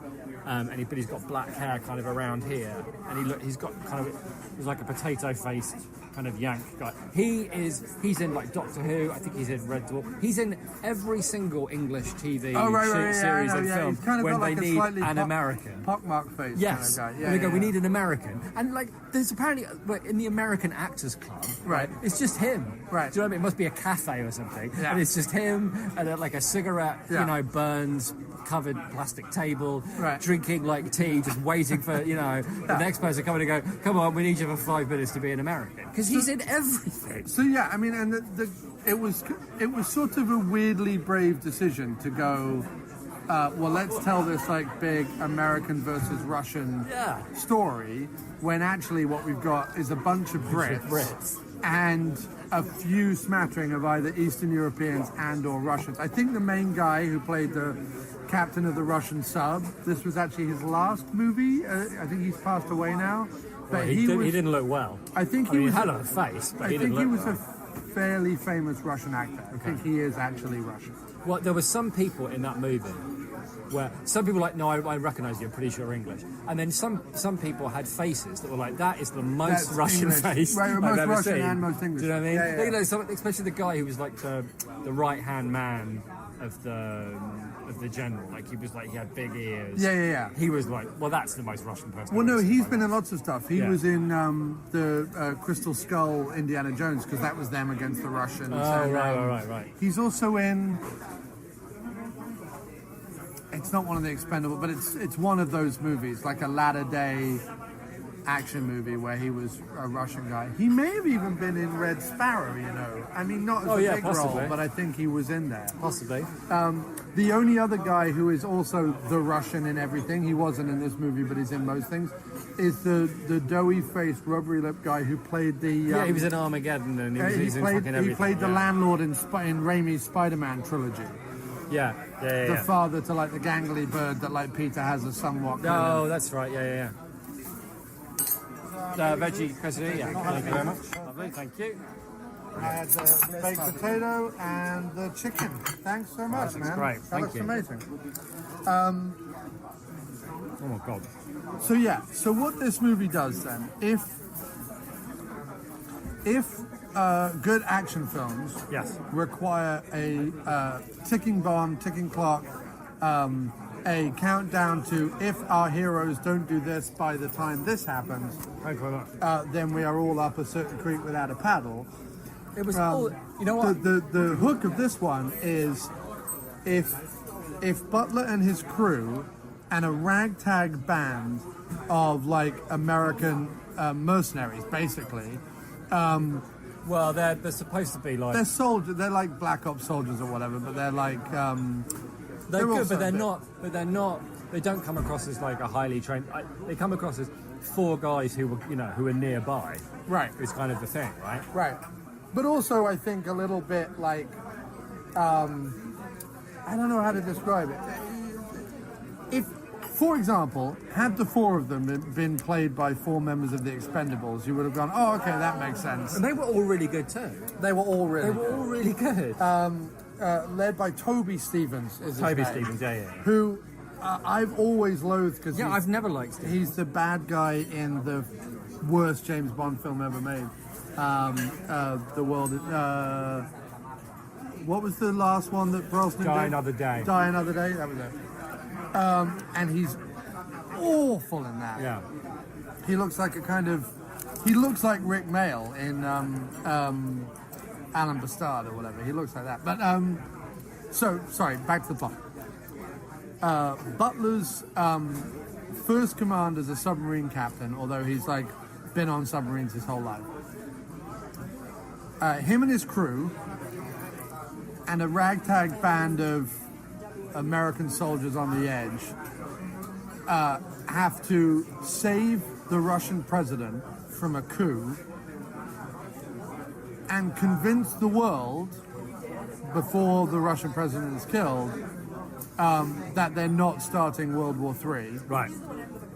but he's got black hair kind of around here, and he's got kind of, he's like a potato faced kind of yank guy. He's in like Doctor Who. I think he's in Red Dwarf. He's in every single English TV series and film
He's kind of
when
got like
they
a
need
slightly
an American.
pockmarked face.
Yes,
kind of guy.
and they go, we need an American, and like there's apparently in the American Actors Club,
Right.
It's just him,
Right.
Do you know what I mean? It must be a cafe or something,
Yeah.
and it's just him and then, like a cigarette,
Yeah.
burns covered plastic table,
Right.
drinking like tea, just waiting for the next person coming to go. Come on, we need you for 5 minutes to be an American because he's in everything.
So yeah, I mean, and it was sort of a weirdly brave decision to go. Well, let's tell this like big American versus Russian story, when actually what we've got is a bunch of Brits and a few smattering of either Eastern Europeans and or Russians. I think the main guy who played the captain of the Russian sub, this was actually his last movie. I think he's passed away now. But
He didn't look well.
I think
he
was
had a face, but
I
he didn't
think he
look
was
well.
a fairly famous Russian actor. I think he is actually Russian.
Well, there were some people in that movie where some people were like, no, I recognise you, I'm pretty sure you're English. And then some people had faces that were like, that is the most
That's
Russian
English.
face
Right,
I've
most
ever
Russian
seen.
and most English.
Do you know what I mean?
Yeah, yeah.
You know, especially the guy who was like the right-hand man of the general. Like he was like, he had big ears.
Yeah.
He was like, well, that's the most Russian person.
Well,
I've
no,
ever seen
he's
in
been
my
in
life.
lots of stuff. He
Yeah.
was in the Crystal Skull Indiana Jones, because that was them against the Russians.
Oh,
and,
right.
He's also in. It's not one of the Expendable, but it's one of those movies, like a latter day action movie where he was a Russian guy. He may have even been in Red Sparrow, you know. I mean, not as a big
possibly.
role, but I think he was in there.
Possibly.
The only other guy who is also the Russian in everything, he wasn't in this movie, but he's in most things, is the doughy-faced, rubbery-lipped guy who played the...
Yeah, he was in Armageddon and he's in fucking everything.
He played the landlord in Raimi's Spider-Man trilogy.
Yeah.
The father to like the gangly bird that like Peter has a somewhat...
Oh, that's right, yeah. Veggie quesadilla, yeah. Thank you very much. Lovely, thank you.
I had the baked potato and the chicken. Thanks so much,
That's
man.
great.
That
Thank
looks
you.
amazing.
Oh my God.
So what this movie does then, if good action films
Yes.
require a ticking bomb, ticking clock, a countdown to if our heroes don't do this by the time this happens,
Thank you very much.
then we are all up a certain creek without a paddle.
It was all, you know what?
The hook of this one is if Butler and his crew and a ragtag band of like American mercenaries, basically.
Well, they're supposed to be like...
They're soldiers. They're like black ops soldiers or whatever, but they're like...
They're good,
also
but they're
a bit-
not. But they're not. They don't come across as like a highly trained. They come across as four guys who were nearby.
Right.
Is kind of the thing, right?
Right. But also, I think a little bit like... I don't know how to describe it. If, for example, had the four of them been played by four members of the Expendables, you would have gone, oh, okay, that makes sense.
And they were all really good too.
They were all really
They were all really good.
led by Toby Stevens. Is his
Toby
name,
Stevens, yeah.
who I've always loathed because
Yeah, I've never liked him.
he's the bad guy in the worst James Bond film ever made. The world. What was the last one that Brosnan
Die
did?
Another Day.
Die Another Day. That was it. And he's awful in that.
Yeah.
He looks like he looks like Rick Mayall in Alan Bastard or whatever. He looks like that. But so sorry. Back to the plot. Butler's first command as a submarine captain, although he's like been on submarines his whole life. Him and his crew and a ragtag band of American soldiers on the edge have to save the Russian president from a coup and convince the world before the Russian president is killed that they're not starting World War III.
Right.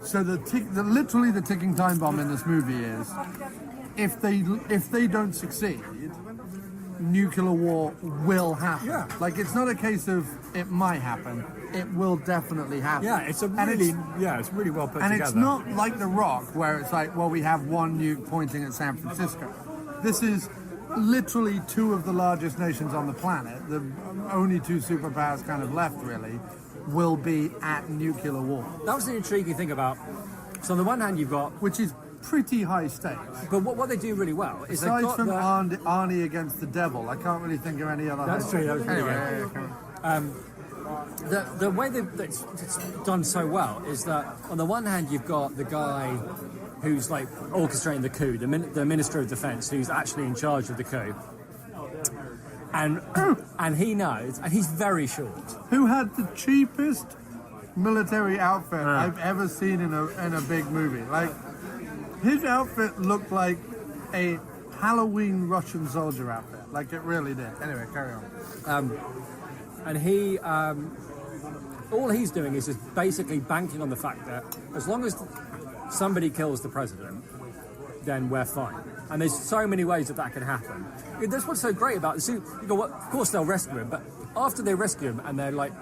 So literally the ticking time bomb in this movie is if they don't succeed, nuclear war will happen.
Yeah.
Like it's not a case of it might happen; it will definitely happen.
Yeah, it's
And
it's really well put
and
together.
it's not like The Rock, where it's like, well, we have one nuke pointing at San Francisco. This is literally two of the largest nations on the planet, the only two superpowers kind of left, really, will be at nuclear war,
That was the intriguing thing about. So on the one hand, you've got,
which is pretty high stakes.
but what they do really well is they've
Aside
got
from
the,
Arnie against the devil, I can't really think of any other.
That's true, that was really
Anyway,
good.
yeah, come on.
the way that it's done so well is that on the one hand you've got the guy who's like orchestrating the coup, the Minister of Defence, who's actually in charge of the coup, and he knows, and he's very short.
Who had the cheapest military outfit I've ever seen in a big movie? Like, his outfit looked like a Halloween Russian soldier outfit. Like, it really did. Anyway, carry on.
And he, all he's doing is just basically banking on the fact that as long as somebody kills the president, then we're fine. And there's so many ways that can happen. That's what's so great about this. You go, well, of course they'll rescue him, but after they rescue him and they're like,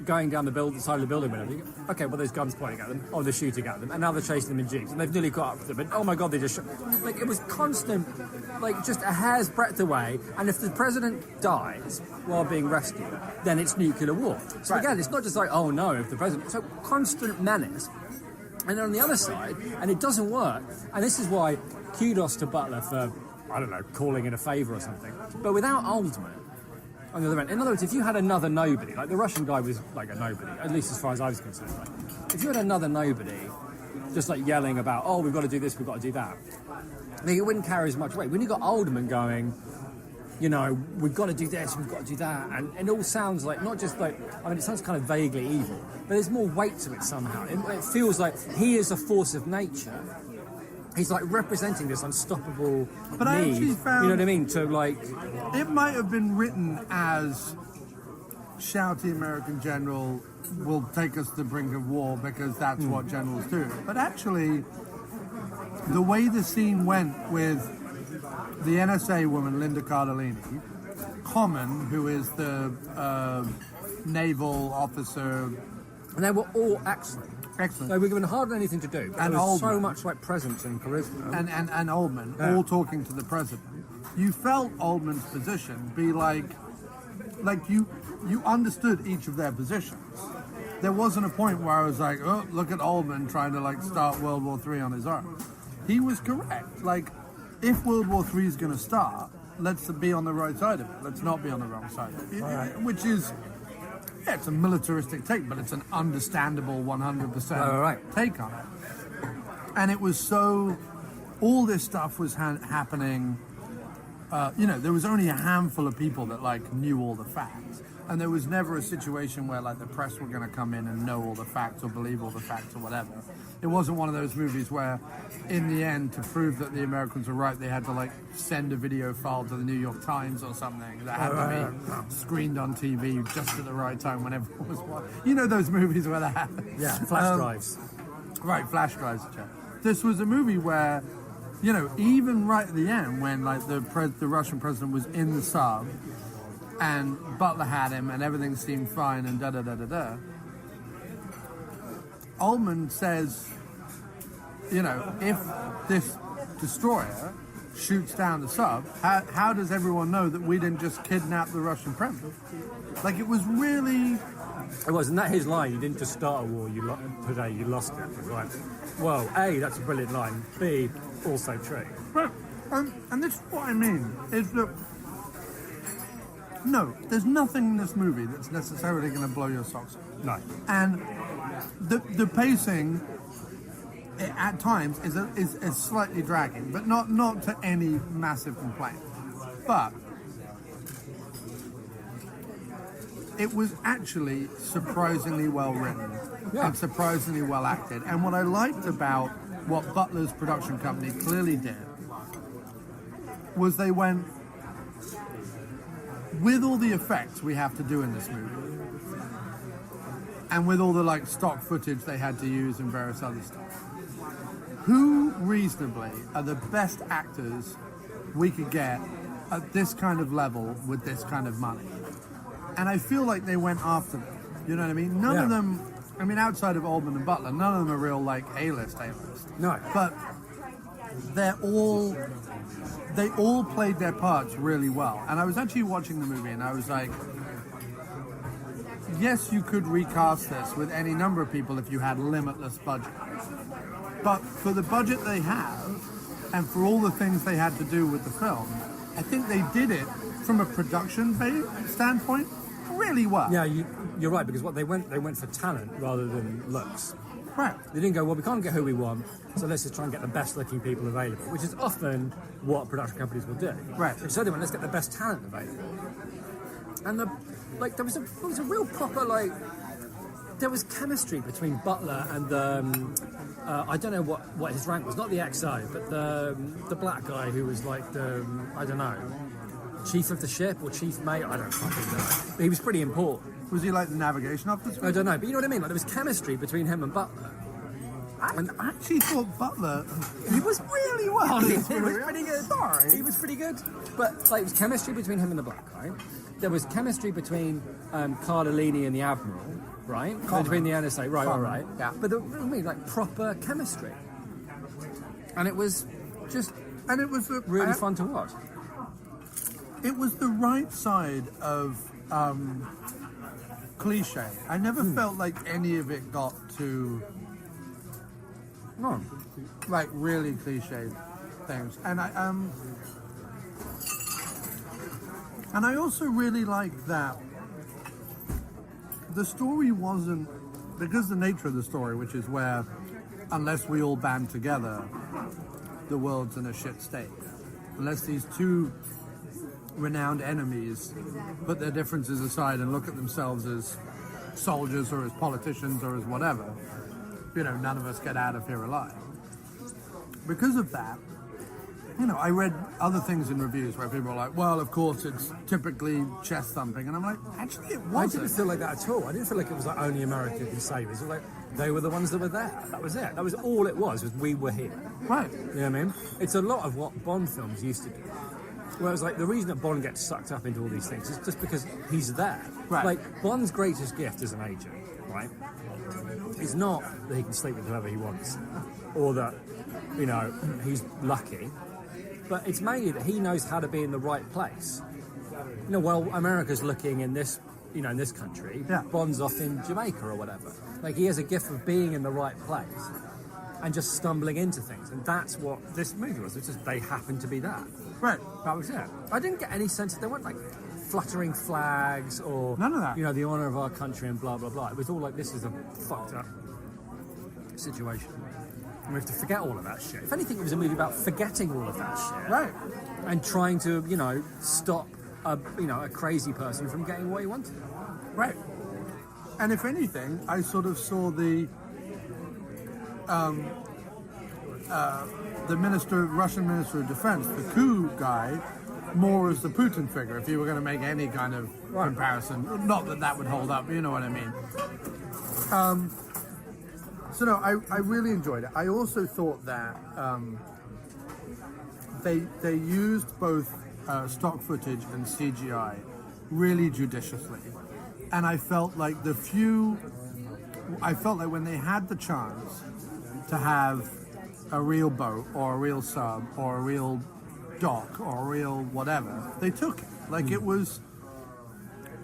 going down the side of the building, whatever. You go, okay, well, there's guns pointing at them. Oh, they're shooting at them, and now they're chasing them in jeeps, and they've nearly caught up with them. And oh my God, they just shot. Like it was constant, like just a hair's breadth away. And if the president dies while being rescued, then it's nuclear war. So again, it's not just like, oh no, if the president. So constant menace. And then on the other side, and it doesn't work. And this is why kudos to Butler for, I don't know, calling in a favour or something. But without Oldman, on the other end, in other words, if you had another nobody, like the Russian guy was like a nobody, at least as far as I was concerned, right? If you had another nobody just like yelling about, oh, we've got to do this, we've got to do that. I think it wouldn't carry as much weight. When you got Oldman going, you know, we've got to do this, we've got to do that, and it all sounds like, not just like, I mean, it sounds kind of vaguely evil, but there's more weight to it somehow. It feels like he is a force of nature. He's like representing this unstoppable
But I
need,
actually found,
you know what I mean, to like...
it might have been written as shouty American general will take us to the brink of war because that's what generals do. But actually, the way the scene went with the NSA woman, Linda Cardellini, Common, who is the naval officer...
And they were all excellent.
Excellent.
They were given hardly anything to do. But
And
there was so
Oldman.
much like presence and charisma.
and Oldman,
Yeah.
all talking to the president. You felt Oldman's position be like you understood each of their positions. There wasn't a point where I was like, oh, look at Oldman trying to like start World War III on his own. He was correct. Like, if World War III is going to start, let's be on the right side of it. Let's not be on the wrong side of it. Which is, yeah, it's a militaristic take, but it's an understandable 100% take on it. And it was so, all this stuff was happening, you know, there was only a handful of people that like knew all the facts. And there was never a situation where like the press were going to come in and know all the facts or believe all the facts or whatever. It wasn't one of those movies where, in the end, to prove that the Americans were right, they had to like send a video file to the New York Times or something that had to be screened on TV just at the right time when everyone was watching. You know those movies where that happens?
Yeah, flash drives.
Right, flash drives. This was a movie where, you know, even right at the end when like the Russian president was in the sub and Butler had him and everything seemed fine and da-da-da-da-da, Oldman says, you know, if this destroyer shoots down the sub, how does everyone know that we didn't just kidnap the Russian president? Like, it was really...
It was, and that his line, you didn't just start a war, you today you lost it. It was like, well, A, that's a brilliant line, B, also true.
Right. And this is what I mean, is that, no, there's nothing in this movie that's necessarily going to blow your socks off.
No.
And the pacing at times is slightly dragging, but not to any massive complaint. But it was actually surprisingly well written and surprisingly well acted. And what I liked about what Butler's production company clearly did was they went, with all the effects we have to do in this movie, and with all the like stock footage they had to use and various other stuff, who reasonably are the best actors we could get at this kind of level with this kind of money? And I feel like they went after them. You know what I mean? None of them, I mean, outside of Oldman and Butler, none of them are real like A-list.
No.
But they all played their parts really well. And I was actually watching the movie and I was like, yes, you could recast this with any number of people if you had limitless budget. But for the budget they have, and for all the things they had to do with the film, I think they did it from a production standpoint really well.
Yeah, you're right, because what they went for talent rather than looks.
Right.
They didn't go, well, we can't get who we want, so let's just try and get the best looking people available, which is often what production companies will do.
Right.
So they went, let's get the best talent available. And there was a real proper, like, there was chemistry between Butler and I don't know what his rank was, not the XO, but the black guy who was like I don't know, chief of the ship or chief mate, I don't fucking know. But he was pretty important.
Was he like the navigation officer?
I don't know, but you know what I mean? Like there was chemistry between him and Butler.
I actually thought Butler...
He was really well. He was pretty good.
Sorry.
He was pretty good. But like, it was chemistry between him and the black guy. There was chemistry between Cardellini and the Admiral, right? Between the NSA, right.
Yeah.
But I mean, like proper chemistry. And it was just
And it was
really fun to watch.
It was the right side of cliche. I never felt like any of it got to like really cliche things. And I also really like that the story wasn't, because the nature of the story, which is where unless we all band together, the world's in a shit state. Unless these two renowned enemies put their differences aside and look at themselves as soldiers or as politicians or as whatever, none of us get out of here alive. Because of that, I read other things in reviews where people are like, well, of course, it's typically chest thumping. And I'm like, actually, it wasn't.
I didn't feel like that at all. I didn't feel like it was like only America can save us. It was like they were the ones that were there. That was it. That was all it was we were here.
Right.
You know what I mean? It's a lot of what Bond films used to do. Where it's like the reason that Bond gets sucked up into all these things is just because he's there.
Right.
Like, Bond's greatest gift as an agent, right, is not that he can sleep with whoever he wants or that, he's lucky. But it's mainly that he knows how to be in the right place. While America's looking in this, in this country, Bond's off in Jamaica or whatever. Like, he has a gift of being in the right place and just stumbling into things. And that's what this movie was. It's just they happened to be that.
Right.
That was it. I didn't get any sense that there weren't, like, fluttering flags or...
None of that.
The honour of our country and blah, blah, blah. It was all like, this is a fucked up situation. And we have to forget all of that shit. If anything, it was a movie about forgetting all of that shit.
Right.
And trying to, stop a crazy person from getting what he wanted.
Right. And if anything, I sort of saw the Russian Minister of Defense, the coup guy, more as the Putin figure, if you were going to make any kind of comparison. Not that that would hold up, you know what I mean. So no, I really enjoyed it. I also thought that they used both stock footage and CGI really judiciously, and I felt like when they had the chance to have a real boat or a real sub or a real dock or a real whatever, they took it. Like it was.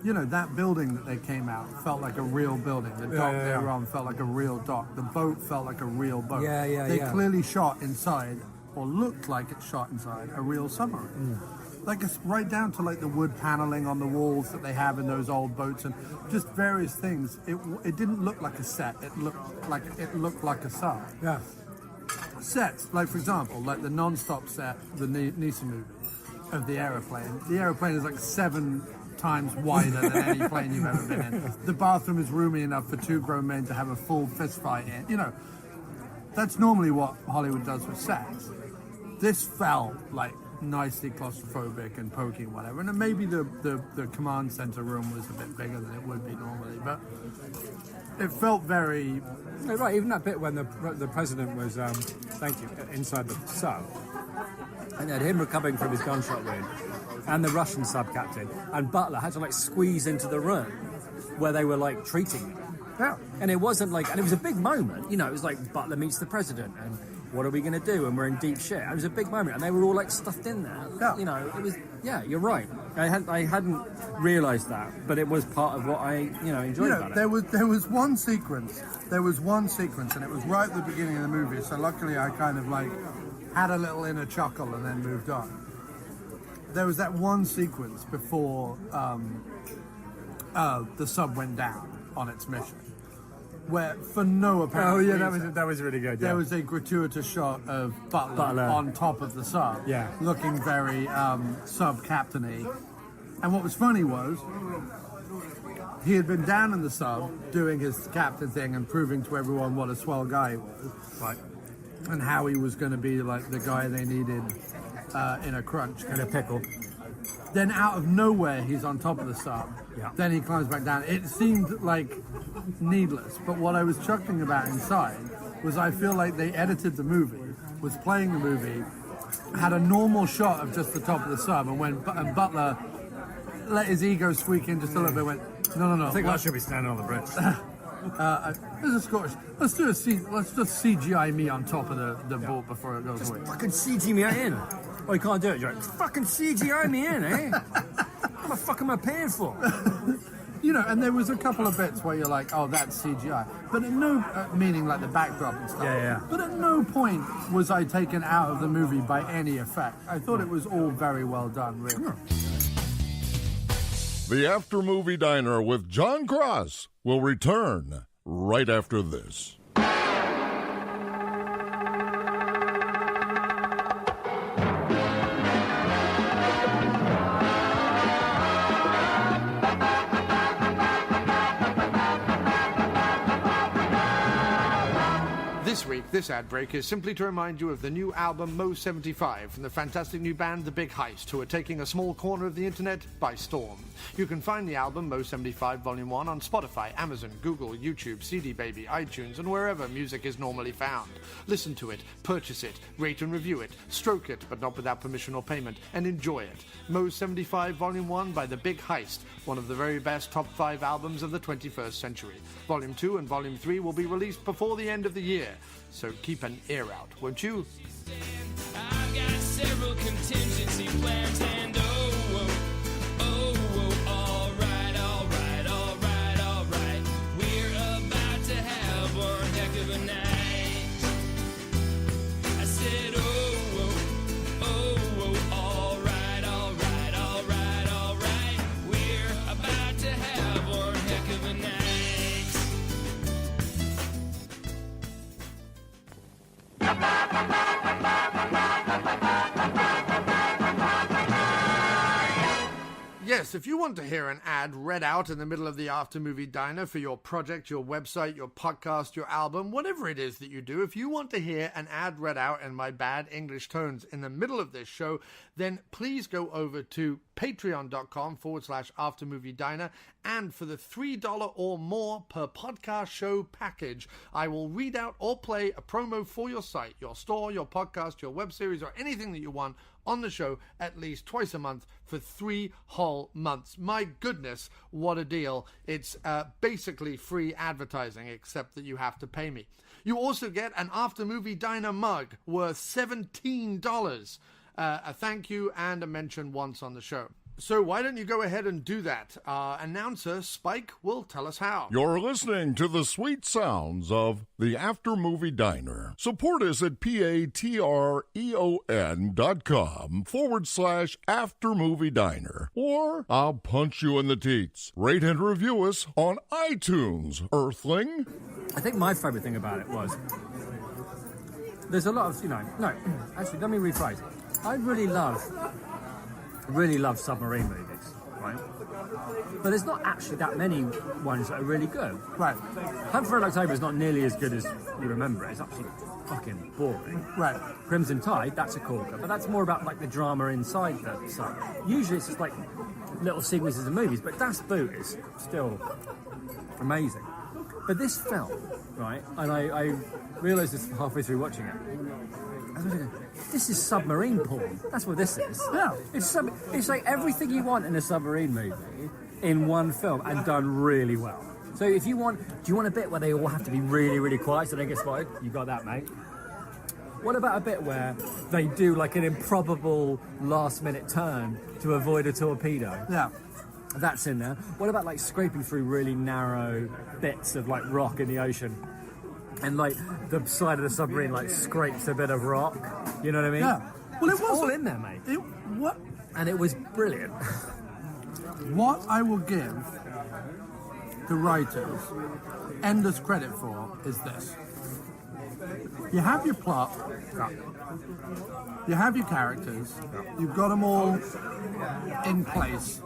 That building that they came out felt like a real building. The dock they were on felt like a real dock. The boat felt like a real boat. They clearly shot inside, or looked like it shot inside, a real submarine. Like it's right down to like the wood paneling on the walls that they have in those old boats and just various things. It didn't look like a set. It looked like a sub.
Yeah.
Sets, like for example, like the non-stop set, the Neeson movie of the aeroplane. The aeroplane is like 7 times wider than any plane you've ever been in. The bathroom is roomy enough for 2 grown men to have a full fist fight in. That's normally what Hollywood does with sets. This felt like nicely claustrophobic and pokey, whatever. And then maybe the command center room was a bit bigger than it would be normally, but it felt very...
Right, even that bit when the president was, inside the sub, and had him recovering from his gunshot wound, and the Russian sub-captain, and Butler had to, like, squeeze into the room where they were, like, treating him.
Yeah.
And it wasn't, like... And it was a big moment, it was like Butler meets the president, and what are we going to do? And we're in deep shit. It was a big moment, and they were all, like, stuffed in there.
Yeah.
It was... Yeah, you're right. I hadn't realised that, but it was part of what I, enjoyed about it.
There was one sequence, and it was right at the beginning of the movie, so luckily I kind of, like, had a little inner chuckle and then moved on. There was that one sequence before the sub went down on its mission, where for no apparent reason,
that was really good. Yeah.
There was a gratuitous shot of Butler on top of the sub, looking very sub-captain-y. And what was funny was he had been down in the sub doing his captain thing and proving to everyone what a swell guy he was,
right,
and how he was going to be like the guy they needed in a crunch,
in a pickle.
Then out of nowhere, he's on top of the sub.
Yeah.
Then he climbs back down. It seemed like needless, but what I was chuckling about inside was I feel like they edited the movie, was playing the movie, had a normal shot of just the top of the sub, and Butler let his ego squeak in just a little bit. Went, no.
I think I should be standing on the bridge.
There's a Scottish. Let's just CGI me on top of the boat before it goes away.
Fucking CG me in. Oh, you can't do it, Joe. Fucking CGI me in, eh? What the fuck am I paying for?
And there was a couple of bits where you're like, oh, that's CGI. But at no, meaning like the backdrop and stuff.
Yeah.
But at no point was I taken out of the movie by any effect. I thought it was all very well done, really.
The After Movie Diner with John Cross will return right after this.
This week, this ad break is simply to remind you of the new album MO75 from the fantastic new band The Big Heist, who are taking a small corner of the internet by storm. You can find the album MO75 Vol.1 on Spotify, Amazon, Google, YouTube, CDBaby, iTunes, and wherever music is normally found. Listen to it, purchase it, rate and review it, stroke it, but not without permission or payment, and enjoy it. MO75 Vol.1 by The Big Heist, one of the very best top 5 albums of the 21st century. Volume 2 and Volume 3 will be released before the end of the year, so keep an ear out, won't you?
I've got several contingency plans and all right. We're about to have one heck of a night. I said, all right. We're about to have one heck of a night.
Yes, if you want to hear an ad read out in the middle of the After Movie Diner for your project, your website, your podcast, your album, whatever it is that you do, if you want to hear an ad read out in my bad English tones in the middle of this show, then please go over to patreon.com/aftermoviediner, and for the $3 or more per podcast show package, I will read out or play a promo for your site, your store, your podcast, your web series, or anything that you want on the show at least twice a month for 3 whole months. My goodness, what a deal. It's basically free advertising, except that you have to pay me. You also get an After Movie Diner mug worth $17, a thank you and a mention once on the show. So why don't you go ahead and do that? Announcer Spike will tell us how.
You're listening to the sweet sounds of the After Movie Diner. Support us at patreon.com/After Movie Diner. Or I'll punch you in the teats. Rate and review us on iTunes, Earthling.
I think my favourite thing about it was there's a lot of, actually, let me rephrase. I really love submarine movies, right? But there's not actually that many ones that are really good.
Right.
Hunt for Red October is not nearly as good as you remember it. It's actually fucking boring.
Right.
Crimson Tide, that's a corker, but that's more about like the drama inside the sub. Usually it's just like little sequences of movies, but Das Boot is still amazing. But this film, right, and I realised this halfway through watching it, I was thinking, this is submarine porn. That's what this is.
Yeah.
It's like everything you want in a submarine movie in one film and done really well. So do you want a bit where they all have to be really, really quiet so they don't get spotted? You got that, mate. What about a bit where they do like an improbable last-minute turn to avoid a torpedo?
Yeah.
That's in there. What about like scraping through really narrow bits of like rock in the ocean? And like the side of the submarine like scrapes a bit of rock, you know what I mean?
Yeah. Well,
it's all in there, mate. And it was brilliant.
What I will give the writers endless credit for is this. You have your plot, you have your characters, you've got them all in place,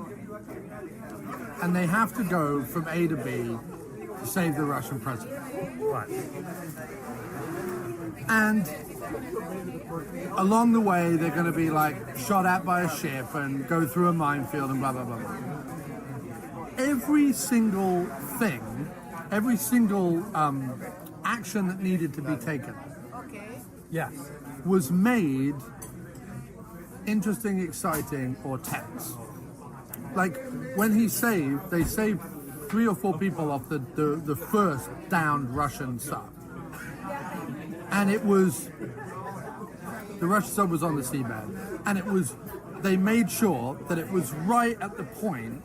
and they have to go from A to B to save the Russian president.
Right.
And along the way, they're going to be like shot at by a ship and go through a minefield and blah, blah, blah, blah. Every single thing, every single action that needed to be taken was made interesting, exciting, or tense. Like when they saved 3 or 4 people off the first downed Russian sub. And it was, the Russian sub was on the seabed, and they made sure that it was right at the point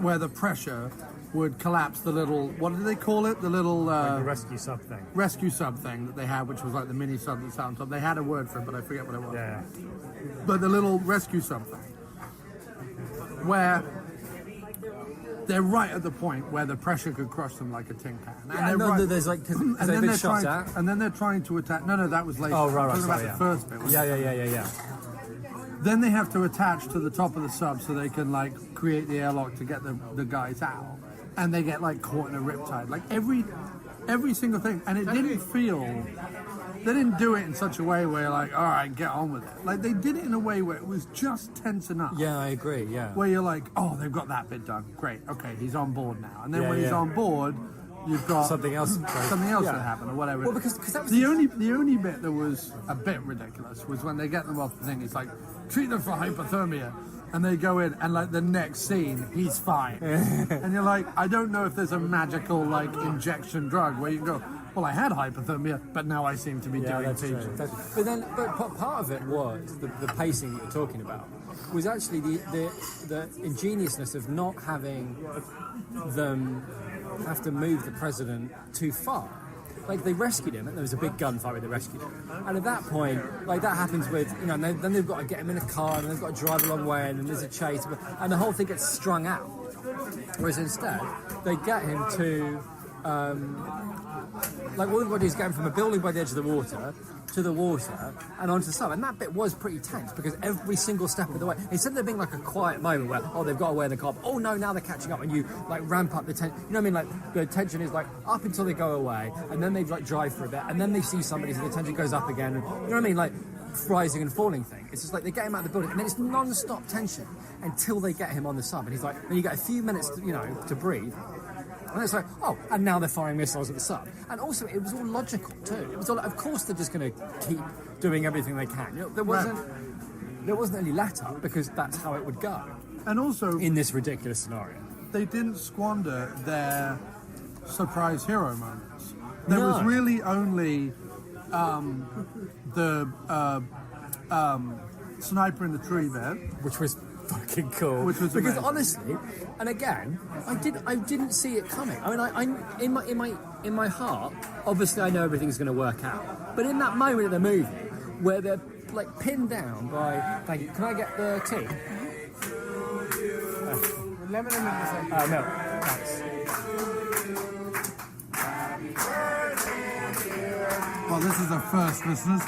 where the pressure would collapse the little, what did they call it? The little...
like the rescue sub thing.
Rescue sub thing that they had, which was like the mini sub that sat on top. They had a word for it, but I forget what it was.
Yeah.
But the little rescue sub thing, where they're right at the point where the pressure could crush them like a tin can.
And there's like, because they've been shot at.
And then they're trying to attack. No, that was later.
Oh, right,
I'm talking
sorry,
about the first bit.
Yeah.
Then they have to attach to the top of the sub so they can like create the airlock to get the guys out. And they get like caught in a riptide. Like every every single thing, and it didn't feel. They didn't do it in such a way where you're like, all right, get on with it. Like, they did it in a way where it was just tense enough.
Yeah, I agree, yeah.
Where you're like, oh, they've got that bit done. Great, okay, he's on board now. And then when he's
yeah.
on board, you've got
Something else
that
yeah.
happened or whatever.
Well, because that was
the only bit that was a bit ridiculous was when they get them off the thing. It's like, treat them for hypothermia. And they go in, and like the next scene, he's fine. And you're like, I don't know if there's a magical like injection drug where you can go, well, I had hypothermia, but now I seem to be doing
that's
teaching.
true. But part of it was the pacing that you're talking about was actually the ingeniousness of not having them have to move the president too far. Like, they rescued him, and there was a big gunfight where they rescued him. And at that point, like, that happens with, you know, and then they've got to get him in a car, and they've got to drive a long way, and then there's a chase, and the whole thing gets strung out. Whereas instead, they get him to, like, all they've got to do is get him from a building by the edge of the water to the water and onto the sub. And that bit was pretty tense, because every single step of the way, instead of there being like a quiet moment where, oh, they've got away in the car, oh no, now they're catching up, and you like ramp up the tension. You know what I mean? Like, the tension is like up until they go away, and then they like drive for a bit, and then they see somebody, so the tension goes up again. And, you know what I mean? Like, rising and falling thing. It's just like they get him out of the building, and then it's non-stop tension until they get him on the sub. And he's like, then you get a few minutes, to breathe. And it's like, oh, and now they're firing missiles at the sub. And also, it was all logical too. It was all, of course, they're just going to keep doing everything they can. There wasn't any let up, because that's how it would go.
And also,
in this ridiculous scenario,
they didn't squander their surprise hero moments. There was really only the sniper in the tree there,
which was fucking cool.
Which was
because
amazing.
honestly, and again, I didn't see it coming. I mean, in my heart, obviously I know everything's going to work out. But in that moment of the movie where they're like pinned down by, thank you. Can I get the tea?
Lemon and milk.
No, thanks.
well, this is the first, listeners.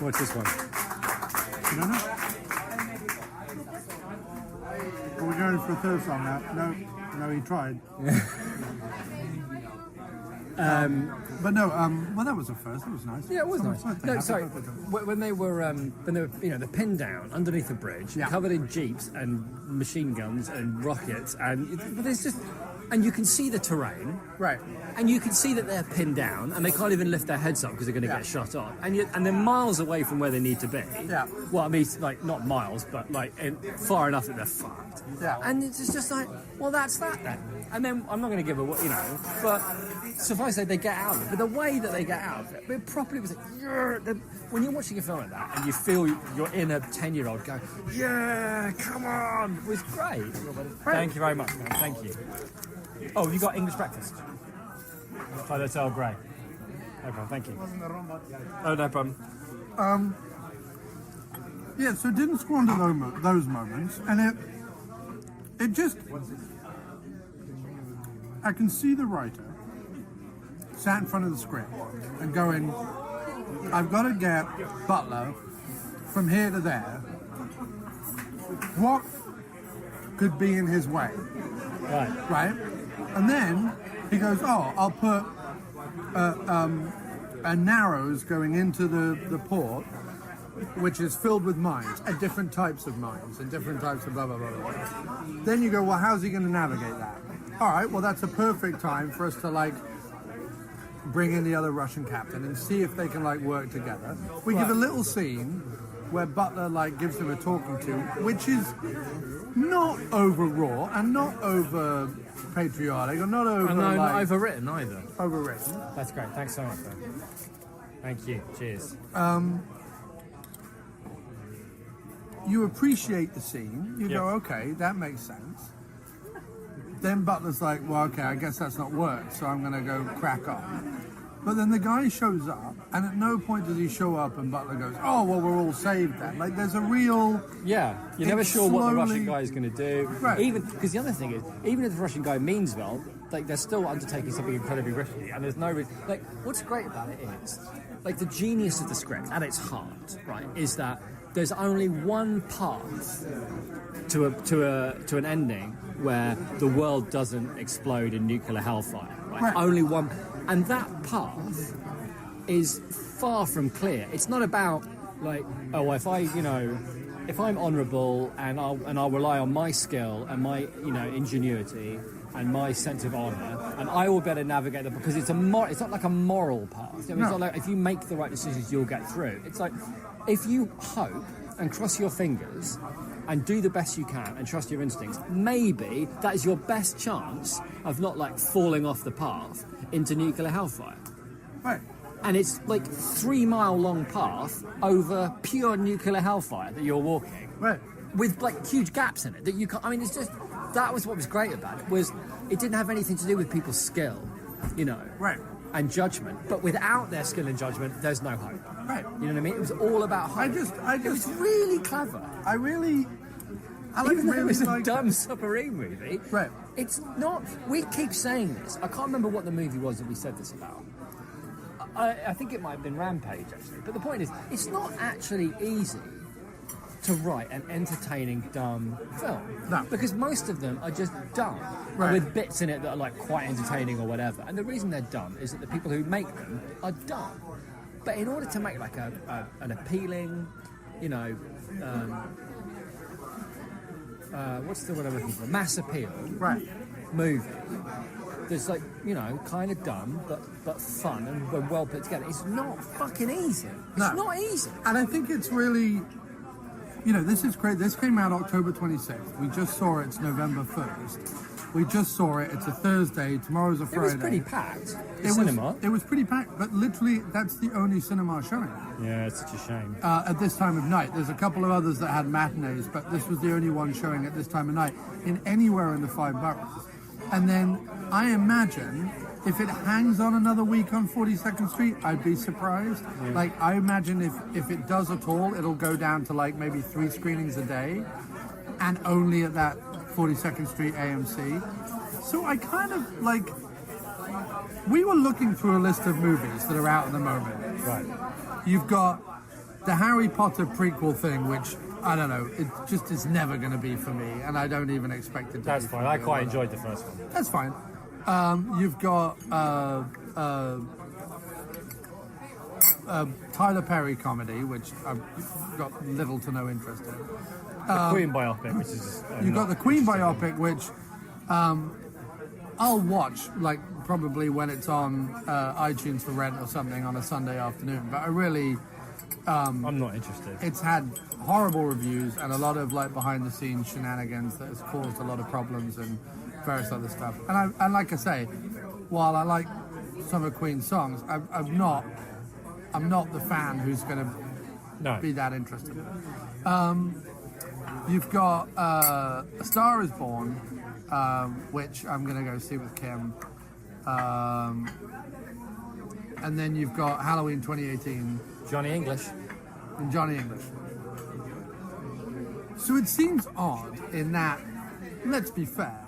What's this one?
You don't know? Are we going for a third song now? No, he tried. But no, well, that was a first. That was nice.
Yeah, it was nice.
Birthday.
No, sorry.
Happy birthday.
When they were, they're pinned down underneath the bridge, covered in jeeps and machine guns and rockets, and there's just, and you can see the terrain,
Right.
and you can see that they're pinned down, and they can't even lift their heads up because they're going to get shot on, and they're miles away from where they need to be.
Yeah.
Well, I mean, like not miles, but like far enough that they're fucked.
Yeah.
And it's just like, well, that's that then. And then I'm not going to give a, but suffice to say, they get out of it. But the way that they get out of it, it properly was like, when you're watching a film like that and you feel you're in a 10-year-old going, yeah, come on, it was great. Thank you very much, man. Thank you. Oh, you got English breakfast? Oh, that's Earl Grey. No problem, thank you. Oh, no problem.
Yeah, so it didn't squander those moments, and it just, I can see the writer sat in front of the script and going, I've got to get Butler from here to there. What could be in his way? Right? And then he goes, oh, I'll put a Narrows going into the port, which is filled with mines, and different types of mines, and different types of blah, blah, blah, blah. Then you go, well, how's he going to navigate that? All right, well, that's a perfect time for us to, like, bring in the other Russian captain and see if they can, like, work together. We give a little scene where Butler, like, gives them a talking to, which is not over raw and not over patriotic or not over,
And no, not
like,
overwritten either.
overwritten.
That's great. Thanks so much, man. Thank you. Cheers.
You appreciate the scene. You go, okay, that makes sense. Then Butler's like, well, okay, I guess that's not worked, so I'm going to go crack on. But then the guy shows up, and at no point does he show up and Butler goes, "Oh, well, we're all saved then." Like, there's a real...
Yeah, you're never
It's
sure what the
slowly-
Russian guy is going to do.
Right.
Even because the other thing is, even if the Russian guy means well, like they're still undertaking something incredibly risky, and there's no like. What's great about it is, like the genius of the script at its heart, right, is that there's only one path to an ending where the world doesn't explode in nuclear hellfire. Right? Only one, and that path is far from clear. It's not about like, oh, if I'm honourable and I'll rely on my skill and my ingenuity and my sense of honour, and I will better navigate that, because it's not like a moral path. I mean, It's not like if you make the right decisions you'll get through. It's like if you hope and cross your fingers and do the best you can and trust your instincts, maybe that is your best chance of not like falling off the path into nuclear hellfire.
Right.
And it's like 3 mile long path over pure nuclear hellfire that you're walking.
Right.
With like huge gaps in it that you can't. I mean, it's just, that was what was great about it, was it didn't have anything to do with people's skill,
Right.
and judgment. But without their skill and judgment, there's no hope.
Right.
You know what I mean? It was all about hope. It was really clever.
I
Even though it was a
like
dumb submarine movie,
Right.
it's not. We keep saying this. I can't remember what the movie was that we said this about. I think it might have been Rampage, actually. But the point is, it's not actually easy to write an entertaining, dumb film.
No.
Because most of them are just dumb,
Right.
with bits in it that are like quite entertaining or whatever. And the reason they're dumb is that the people who make them are dumb. But in order to make like an appealing, what's the word I'm looking for? Mass appeal
Right.
movie that's like, kind of dumb but fun and well put together. It's not fucking easy. It's not easy.
And I think it's really, this is great. This came out October 26th. We just saw it. It's November 1st. We just saw it. It's a Thursday. Tomorrow's a Friday.
It was pretty packed.
It was pretty packed, but literally that's the only cinema showing.
Yeah, it's such a shame.
At this time of night. There's a couple of others that had matinees, but this was the only one showing at this time of night in anywhere in the 5 boroughs. And then I imagine if it hangs on another week on 42nd Street, I'd be surprised. Yeah. Like, I imagine if it does at all, it'll go down to like maybe 3 screenings a day, and only at that 42nd Street AMC. So I kind of like, we were looking through a list of movies that are out at the moment.
Right.
You've got the Harry Potter prequel thing, which, I don't know, it just is never going to be for me, and I don't even expect it to
That's
be
fine.
for
I
me.
quite enjoyed the first one.
That's fine. You've got Tyler Perry comedy, which I've got little to no interest in.
The Queen biopic, which is...
You've got the Queen biopic, which I'll watch, like, probably when it's on iTunes for rent or something on a Sunday afternoon, but I really...
I'm not interested.
It's had horrible reviews and a lot of like behind the scenes shenanigans that has caused a lot of problems and various other stuff. And like I say, while I like some of Queen's songs, I'm not the fan who's going to be that interested. You've got A Star Is Born, which I'm going to go see with Kim. And then you've got Halloween 2018.
Johnny English.
And Johnny English. So it seems odd in that, let's be fair,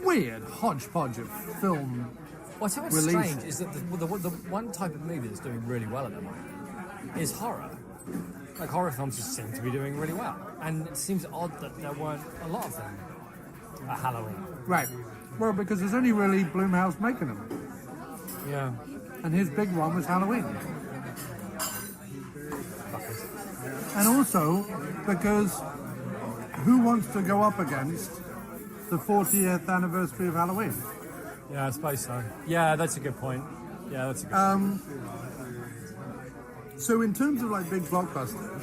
weird hodgepodge of film.
What's strange is that the one type of movie that's doing really well at the moment is horror. Like, horror films just seem to be doing really well. And it seems odd that there weren't a lot of them at Halloween.
Right. Well, because there's only really Blumhouse making them.
Yeah.
And his big one was Halloween. And also, because who wants to go up against the 40th anniversary of Halloween?
Yeah, I suppose so. Yeah, that's a good point. Yeah, that's a good point.
So in terms of like big blockbusters,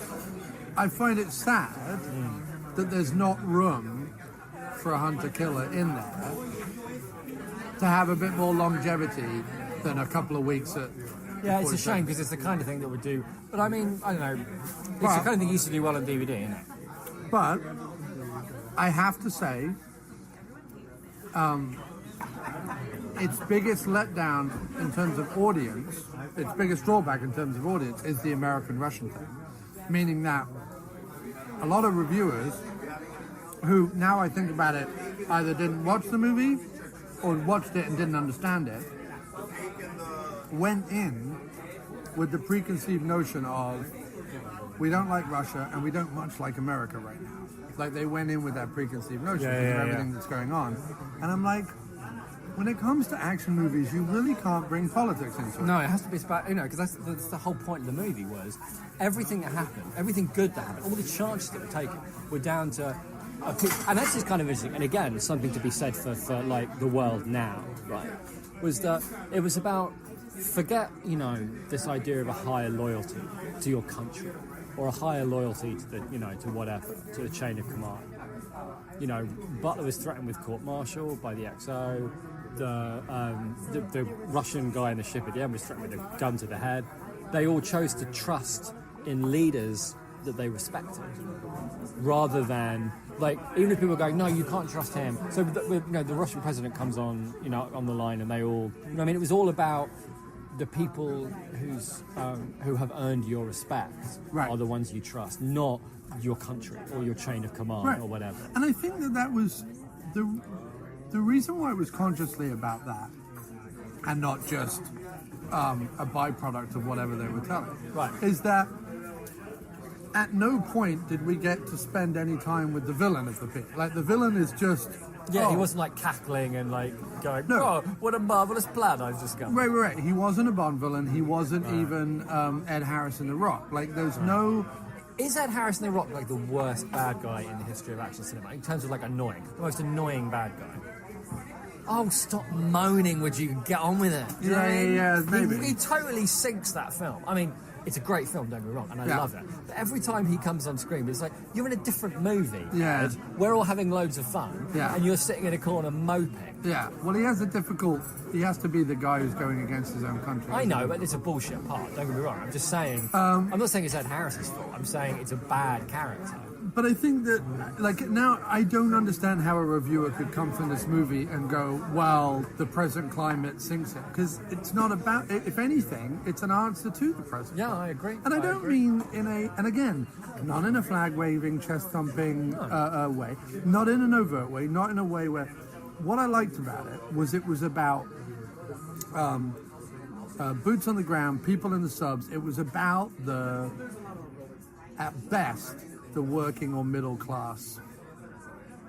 I find it sad that there's not room for a hunter-killer in there to have a bit more longevity than a couple of weeks at...
Yeah, it's a shame because it's the kind of thing that would do... But I mean, I don't know. It's the kind of thing you used to do well on DVD, isn't it?
But I have to say, its biggest letdown in terms of audience, its biggest drawback in terms of audience is the American-Russian thing. Meaning that a lot of reviewers who, now I think about it, either didn't watch the movie or watched it and didn't understand it, went in with the preconceived notion of, we don't like Russia and we don't much like America right now. Like they went in with that preconceived notion of everything that's going on. And I'm like, when it comes to action movies, you really can't bring politics into it.
No, it has to be about, because that's the whole point of the movie was everything that happened, everything good that happened, all the chances that were taken were down to, and that's just kind of interesting. And again, something to be said for like the world now, right? Was that it was about forget, this idea of a higher loyalty to your country or a higher loyalty to the, to whatever, to the chain of command. Butler was threatened with court-martial by the XO. The Russian guy in the ship at the end was threatened with a gun to the head. They all chose to trust in leaders that they respected, rather than even if people are going, no, you can't trust him. So the Russian president comes on, on the line, and they all. It was all about the people who have earned your respect are the ones you trust, not your country or your chain of command or whatever.
And I think that was the reason why it was consciously about that and not just a byproduct of whatever they were telling is that at no point did we get to spend any time with the villain of the bit. Like the villain is just
he wasn't cackling and going, oh, what a marvelous plan I've just got.
Right. He wasn't a Bond villain. He wasn't even Ed Harris in The Rock. There's no.
Is Ed Harris in The Rock the worst bad guy in the history of action cinema in terms of annoying, the most annoying bad guy? Oh, stop moaning, would you? Get on with it.
Yeah, maybe.
He totally sinks that film. It's a great film, don't get me wrong, and I love it. But every time he comes on screen, it's you're in a different movie.
Yeah.
Ed. We're all having loads of fun, and you're sitting in a corner moping.
Yeah. Well, he has to be the guy who's going against his own country.
I know, but it's a bullshit part, don't get me wrong. I'm just saying, I'm not saying it's Ed Harris's fault. I'm saying it's a bad character.
But I think that, now, I don't understand how a reviewer could come from this movie and go, well, the present climate sinks it. Because it's not about, if anything, it's an answer to the present.
Yeah, I agree.
And I don't mean and again, not in a flag-waving, chest-thumping way. Not in an overt way, not in a way where, what I liked about it was about boots on the ground, people in the subs. It was about at best, the working or middle class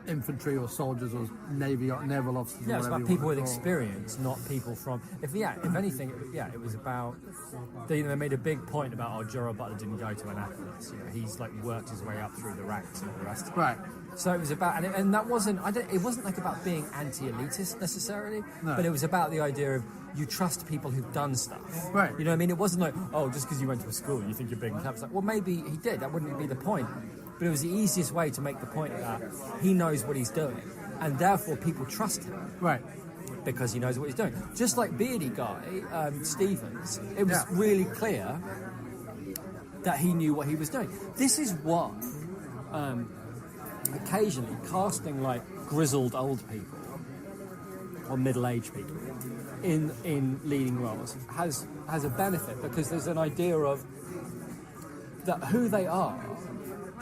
infantry or soldiers or navy or naval officers.
Yeah, it's about people with experience, not people from. If anything, it was about. They made a big point about Gerard Butler didn't go to Annapolis. He's worked his way up through the ranks and all the rest of it.
Right.
So it was about, and that wasn't. It wasn't about being anti-elitist necessarily, but it was about the idea of you trust people who've done stuff.
Right.
It wasn't just because you went to a school you think you're big and tough. It's well, maybe he did. That wouldn't be the point. But it was the easiest way to make the point that he knows what he's doing, and therefore people trust him.
Right.
Because he knows what he's doing. Just like Beardy guy, Stevens, it was really clear that he knew what he was doing. This is why occasionally casting grizzled old people or middle-aged people in leading roles has a benefit, because there's an idea of that who they are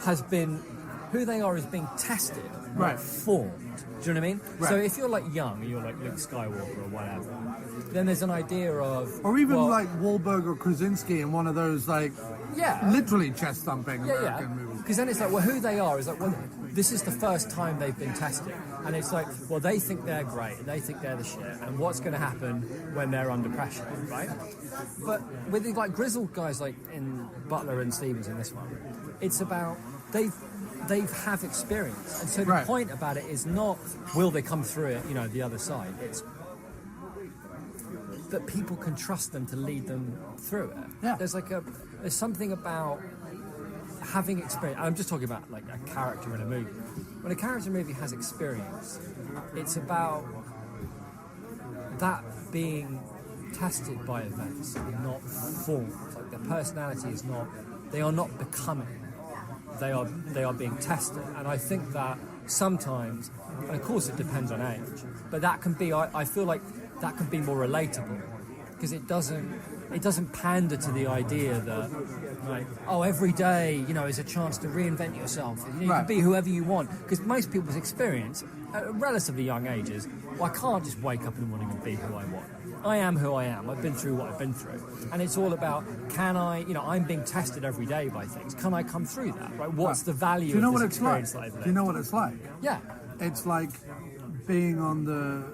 is being tested, not formed. Do you know what I mean?
Right.
So if you're young and you're Luke Skywalker or whatever, then there's an idea of,
or even Wahlberg or Krasinski in one of those literally chest thumping American movies.
Because then it's who they are is this is the first time they've been tested, and it's they think they're great and they think they're the shit, and what's going to happen when they're under pressure, right? But with the grizzled guys in Butler and Stevens in this one, it's about they have experience, and so the point about it is not will they come through it, the other side. It's that people can trust them to lead them through it.
Yeah.
There's something about having experience. I'm just talking about a character in a movie. When a character in a movie has experience, it's about that being tested by events, not formed. Their personality they are not becoming. They are being tested, and I think that sometimes, and of course it depends on age, but that can be, I feel like that can be more relatable because it doesn't pander to the idea that, like, oh, every day, is a chance to reinvent yourself. You can be whoever you want. Because most people's experience at relatively young ages, I can't just wake up in the morning and be who I want. I am who I am. I've been through what I've been through. And it's all about, can I, I'm being tested every day by things. Can I come through that? Right? What's the value of this experience that I've lived?
Do you know what it's like?
Yeah.
It's like being on the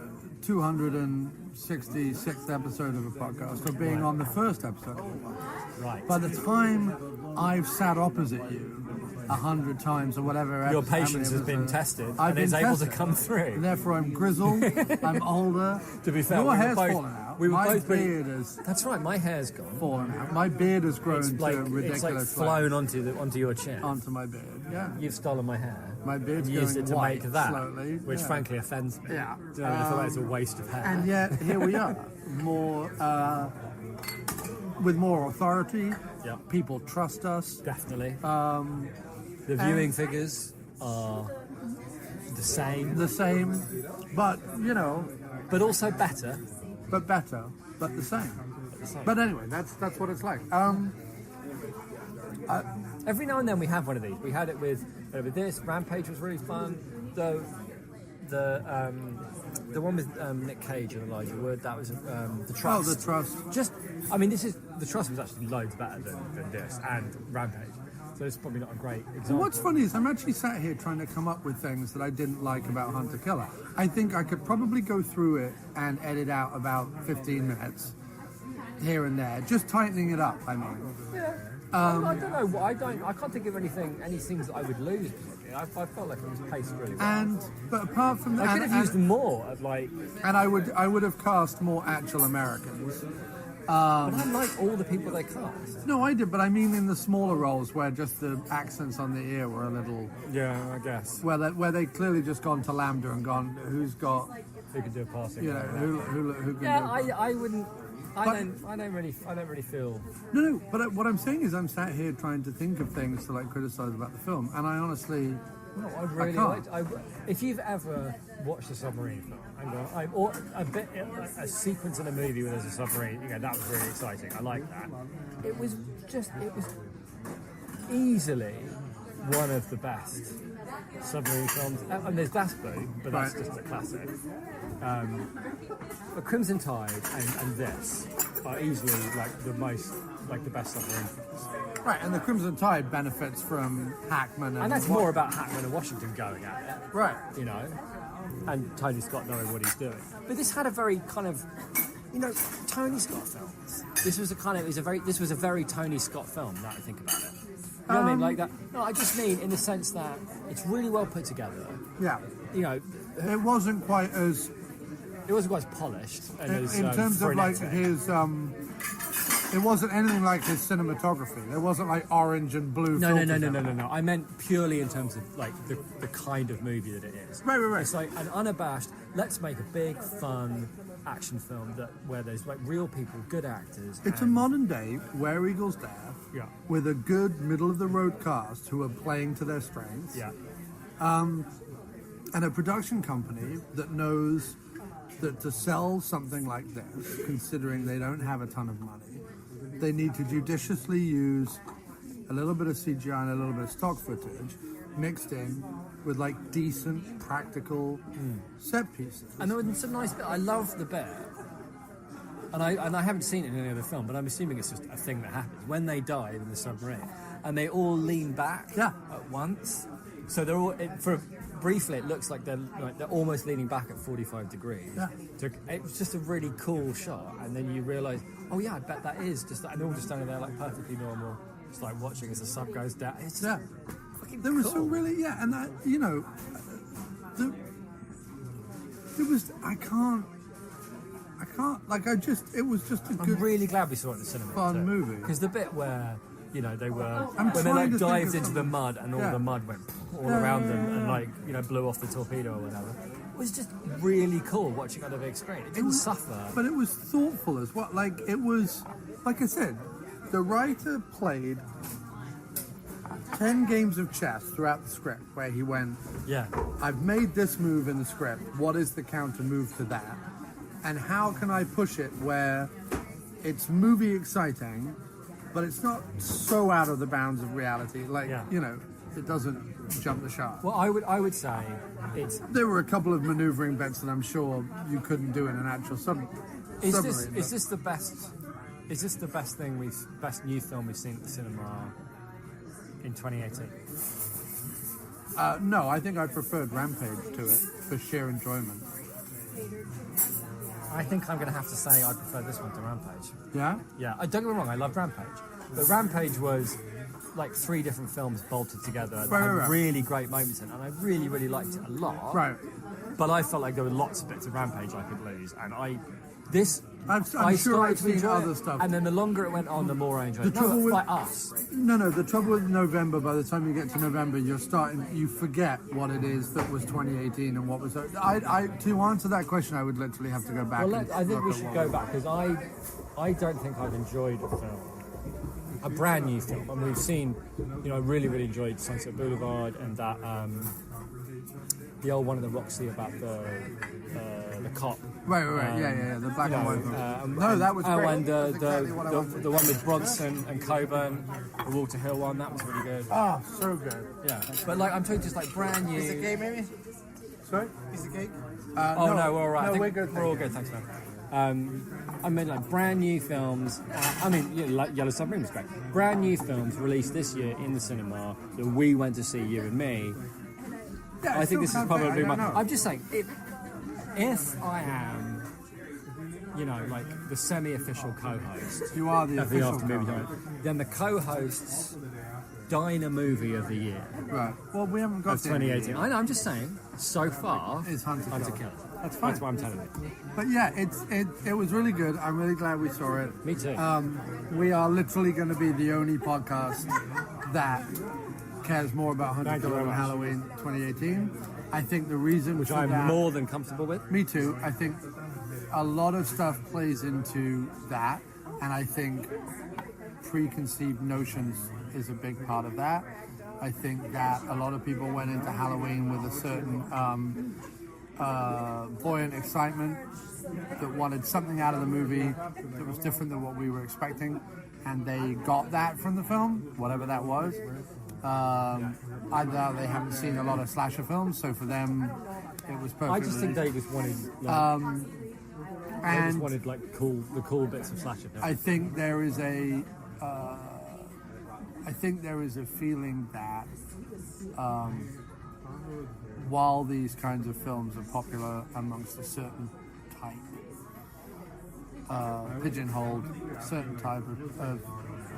266th episode of a podcast or being on the first episode of a podcast.
Right.
By the time I've sat opposite you 100 times or whatever,
your patience has been tested
and
is able to come through.
Therefore, I'm grizzled. I'm older.
To be fair,
your hair's fallen out. My beard has.
That's right. My hair's gone.
Fallen out. My beard has grown to ridiculous.
It's like flown onto your chin.
Onto my beard. Yeah.
You've stolen my hair.
My beard's
and used
going
it to
white
make that,
slowly,
which frankly offends me.
Yeah.
I feel like it's a waste of hair.
And yet here we are, with more authority.
Yeah.
People trust us.
Definitely. The viewing figures are the same.
The same, but
but also better.
But better, but the same. But anyway, that's what it's like.
Every now and then we have one of these. We had it with this. Rampage was really fun. The one with Nick Cage and Elijah Wood. That was the Trust.
Oh, the Trust.
The Trust was actually loads better than this and Rampage. So it's probably not a great example.
What's funny is I'm actually sat here trying to come up with things that I didn't like about Hunter Killer. I think I could probably go through it and edit out about 15 minutes here and there, just tightening it up. I mean.
Yeah. I don't know. I can't think of any things that I would lose. I felt like it was paced really well.
But apart from that,
I could have used more.
And I would have cast more actual Americans.
But I like all the people they cast.
No, I did, but I mean in the smaller roles where just the accents on the ear were a little.
Yeah, I guess.
Where they clearly just gone to Lambda and gone, who
can do a passing?
Who can do?
Yeah, I wouldn't. I don't really feel.
No. But what I'm saying is, I'm sat here trying to think of things to criticize about the film, and I honestly.
No, I really liked. If you've ever watched a submarine film and gone, or a sequence in a movie where there's a submarine, that was really exciting. I like that. It was easily one of the best submarine films. And there's Das Boot, but that's just a classic. But Crimson Tide and this are easily the best submarine films.
Right, and the Crimson Tide benefits from Hackman,
and that's more about Hackman and Washington going at it,
right?
And Tony Scott knowing what he's doing. But this had a very kind of, Tony Scott films. This was a very Tony Scott film. Now I think about it. You know what I mean? Like that. No, I just mean in the sense that it's really well put together.
Yeah. It wasn't quite as.
It wasn't quite as polished. And
in terms of his. It wasn't anything like his cinematography. There wasn't orange and blue.
No. I meant purely in terms of the kind of movie that it is.
Right.
It's like an unabashed. Let's make a big, fun action film where there's real people, good actors.
It's a modern day Where Eagles Dare.
Yeah.
With a good middle of the road cast who are playing to their strengths.
Yeah.
And a production company that knows that to sell something like this, considering they don't have a ton of money, they need to judiciously use a little bit of CGI and a little bit of stock footage mixed in with decent practical set pieces.
And there was some nice bit. I love the bit, and I haven't seen it in any other film, but I'm assuming it's just a thing that happens when they dive in the submarine, and they all lean back at once. So they're all briefly it looks like they're almost leaning back at 45 degrees.
Yeah.
So it was just a really cool shot, and then you realise, oh yeah, I bet that is just. And they're all just standing there perfectly normal, just watching as the sub goes down. It's just
there was some really and that it was I can't it was just a good.
I'm really glad we saw it in the cinema.
Fun movie
because the bit where they were
when
they dived into the mud and all the mud went all around them and blew off the torpedo or whatever. It was just really cool watching on a big screen. It didn't suffer,
but it was thoughtful as well. It was like I said, the writer played 10 games of chess throughout the script where he went,
Yeah.
I've made this move in the script. What is the counter move to that? And how can I push it where it's movie exciting, but it's not so out of the bounds of reality? Like,
Yeah.
you know, it doesn't jump the shark.
Well, I would say it's
There were a couple of maneuvering bits that I'm sure you couldn't do in an actual submarine.
is this the best? Is this the best new film we've seen at the cinema in 2018?
No, I think I preferred Rampage to it for sheer enjoyment.
I think I'm going to have to say I prefer this one to Rampage.
Yeah?
Yeah, don't get me wrong, I love Rampage. But Rampage was like 3 different films bolted together that had
Right.
really great moments in it, and I really, really liked it a lot.
Right.
But I felt like there were lots of bits of Rampage I could lose, and I
I'm
I
sure
started
I've
to
seen
enjoy
other
it,
stuff.
and then the longer it went on, the more I enjoyed it.
The trouble with-
like us.
No, the trouble with November, by the time you get to November, you forget what it is that was 2018 and what was... to answer that question, I would literally have to go back.
Well,
and
I think
look
we
at
should
what
go
was-
back, because I don't think I've enjoyed a film, a brand new film. And we've seen, I really, really enjoyed Sunset Boulevard and that, the old one in the Roxy about the cop.
Right, yeah, the black and white film. No, that was
Oh,
great.
and
That's exactly what I wanted.
the one with Bronson and Coburn, the Walter Hill one, that was really good.
Oh, so good.
Yeah, but like I'm talking just like brand new.
Is it cake, maybe?
Sorry?
Piece of cake?
Oh no, we're all right.
No,
I think
we're good.
We're all good, thanks, man. I mean, like brand new films. Like Yellow Submarine was great. Brand new films released this year in the cinema that we went to see, you and me.
Yeah,
I think this is
still can't
probably
say, I
my.
don't know.
I'm just saying, if I am, like the semi-official co-host
You are the
of the
official
After Movie
co-host.
Diner, then the co-host's Diner Movie of the Year
Right. Well, we haven't got
of 2018. I know. I'm just saying. So far,
It's Hunter Killer.
Killer.
That's fine.
That's what I'm telling you.
But yeah, it was really good. I'm really glad we saw it.
Me too.
We are literally going to be the only podcast that cares more about Hunter
Thank you
Killer
very
and
much.
Halloween 2018. I think the reason
Which
for
I'm
that,
more than comfortable with.
Me too. I think a lot of stuff plays into that, and I think preconceived notions is a big part of that. I think that a lot of people went into Halloween with a certain buoyant excitement that wanted something out of the movie that was different than what we were expecting, and they got that from the film, whatever that was. Either they haven't seen a lot of slasher films, so for them it was perfect.
I just think they just wanted, like, the cool bits of slasher films.
I think there is a feeling that while these kinds of films are popular amongst a certain type, pigeonholed certain type of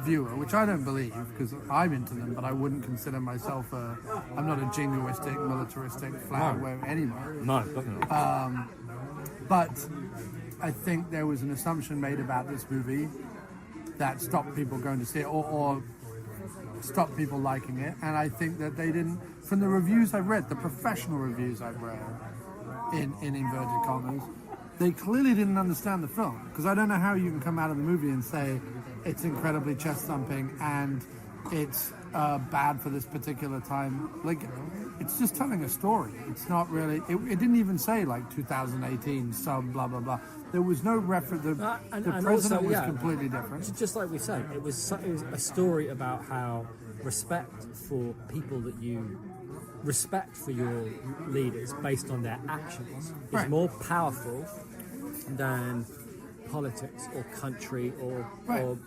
viewer, which I don't believe because I'm into them, but I wouldn't consider myself I'm not a jingoistic, militaristic flag wave anymore.
No, definitely not.
But I think there was an assumption made about this movie that stopped people going to see it or stopped people liking it. And I think that they didn't, from the reviews I've read, the professional reviews I've read, in inverted commas, they clearly didn't understand the film. Because I don't know how you can come out of the movie and say it's incredibly chest thumping and it's bad for this particular time. Like, it's just telling a story. It's not really, it didn't even say like 2018 sub blah blah blah. There was no reference. The president
also,
was
yeah,
completely different.
Just like we say, it was a story about how respect for people that you respect for your leaders based on their actions is
Right.
more powerful than politics or country or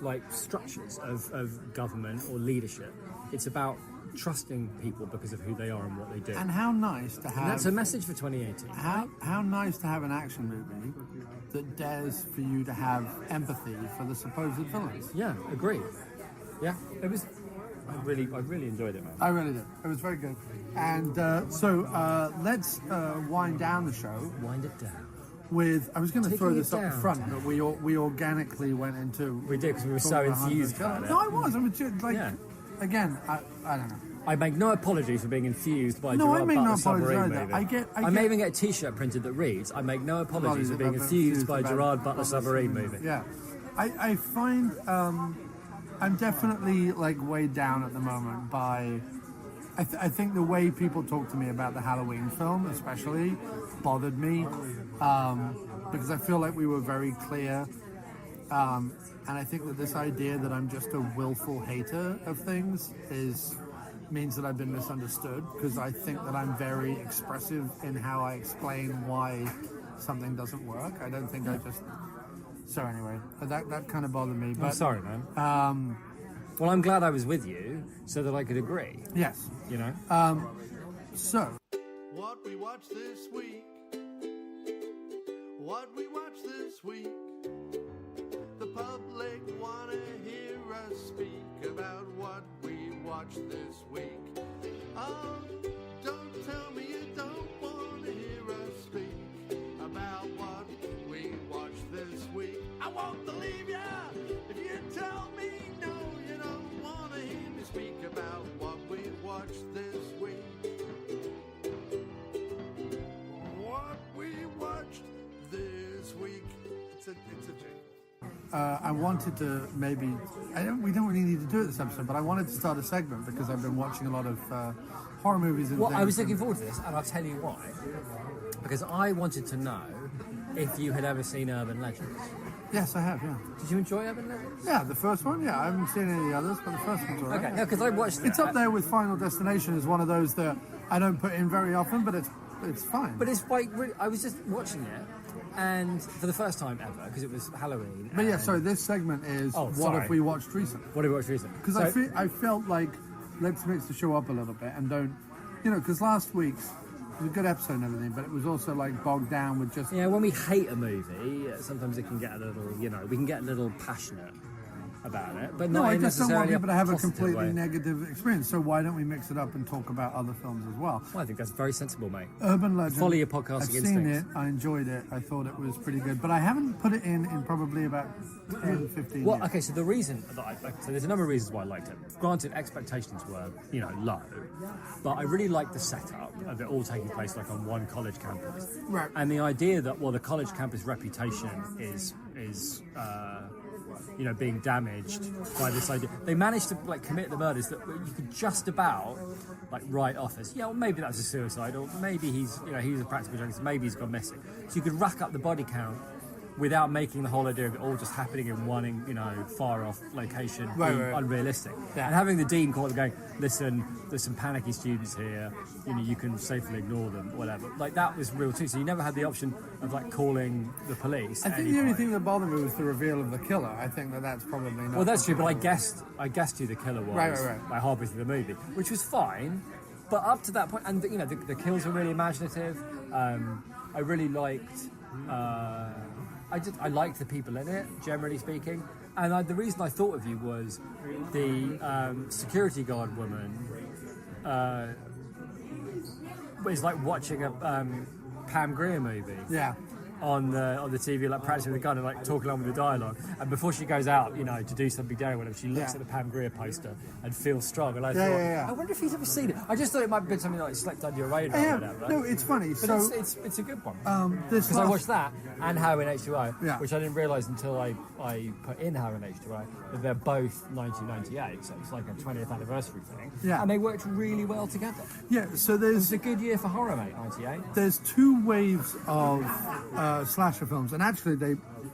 like structures of government or leadership. It's about trusting people because of who they are and what they do.
And how nice to have.
And that's a message for 2018.
How nice to have an action movie that dares for you to have empathy for the supposed villains.
Yeah, agreed. Yeah, it was. I really enjoyed it, man.
I really did. It was very good. And so let's wind down the show
Wind it down.
with. I was going to
Taking
throw
it
this up
down.
front, but we organically went into.
We did because we were so
talking about
enthused
Hunter
about it.
Killer. No, I was. I was just like,
Yeah.
again, I don't know.
I make no apologies for being enthused by
No, I
Gerard
make no
Butler's
apologies
submarine
either.
movie.
I
may
get-
even get a T-shirt printed that reads, "I make no apologies for being
about
enthused by
about
Gerard Butler's
Butler's
submarine movie."
Yeah, I find I'm definitely like weighed down at the moment by. I think the way people talk to me about the Halloween film, especially, bothered me because I feel like we were very clear, and I think that this idea that I'm just a willful hater of things means that I've been misunderstood, because I think that I'm very expressive in how I explain why something doesn't work. I don't think I just. So anyway, that kind of bothered me. But
I'm sorry, man. Well, I'm glad I was with you so that I could agree.
Yes.
You know?
So.
What we watched this week. What we watched this week. The public wanna hear us speak about what we watched this week. Oh, don't tell me you don't wanna hear us speak about what we watched this week. I won't believe ya if you tell me no, you don't wanna hear me speak about what we watched this week. What we watched this week. It's a jingle.
I wanted to maybe. We don't really need to do it this episode, but I wanted to start a segment because I've been watching a lot of horror movies. And
Well, I
things
was looking
and-
forward to this, and I'll tell you why. Because I wanted to know if you had ever seen Urban Legends.
Yes, I have. Yeah.
Did you enjoy Urban Legends?
Yeah, the first one. Yeah, I haven't seen any of the others, but the first one's alright.
Okay, yeah, because I watched it.
It's up there with Final Destination as one of those that I don't put in very often, but it's fine.
But it's like, I was just watching it, and for the first time ever, because it was Halloween.
But yeah,
and-
sorry, this segment is
Oh,
what
sorry.
have we watched recently?
What have you watched recently?
Because I felt like let's mix the show up a little bit and don't, because last week's was a good episode and everything, but it was also like bogged down with just.
Yeah, when we hate a movie, sometimes it can get a little, we can get a little passionate about it. But
No,
not
I
in
just don't want
necessarily
people to have a
positive
completely
way.
negative experience. So why don't we mix it up and talk about other films as well?
Well, I think that's very sensible, mate.
Urban Legend.
Follow your podcasting
I've
instincts.
seen it. I enjoyed it. I thought it was pretty good, but I haven't put it in probably about 10, 15
Well,
years.
okay, so the reason that so there's a number of reasons why I liked it. Granted, expectations were, low, but I really liked the setup of it all taking place like on one college campus.
Right.
And the idea that, well, the college campus reputation is being damaged by this idea. They managed to commit the murders that you could just about write off as, well, maybe that was a suicide, or maybe he's he was a practical joke, maybe he's gone missing. So you could rack up the body count without making the whole idea of it all just happening in one, far off location
Right.
unrealistic.
Yeah.
And having the dean call it going, listen, there's some panicky students here, you can safely ignore them, whatever. That was real too. So you never had the option of calling the police.
I
at
think
any
the only
point.
thing that bothered me was the reveal of the killer. I think that's probably not.
Well, that's true, but I guessed who the killer was
Right.
by halfway through the movie, which was fine. But up to that point, and the kills were really imaginative. I really liked. I liked the people in it, generally speaking. And the reason I thought of you was the security guard woman was watching a Pam Grier movie.
Yeah.
On the TV, practicing with the gun and talking along with the dialogue. And before she goes out, to do something daring, whatever, she looks
Yeah.
at the Pam Grier poster and feels strong. And I thought,
yeah.
I wonder if he's ever seen it. I just thought it might have been something slipped under your radar or whatever.
No, it's funny.
But
So
it's a good one.
this
Because I watched that and Halloween H2O,
Yeah.
which I didn't realise until I put in Halloween H2O that they're both 1998, so it's like a 20th anniversary thing.
Yeah.
And they worked really well together.
Yeah. So
It was
there's
a good year for horror, mate, 98.
there's two waves of slasher films, and actually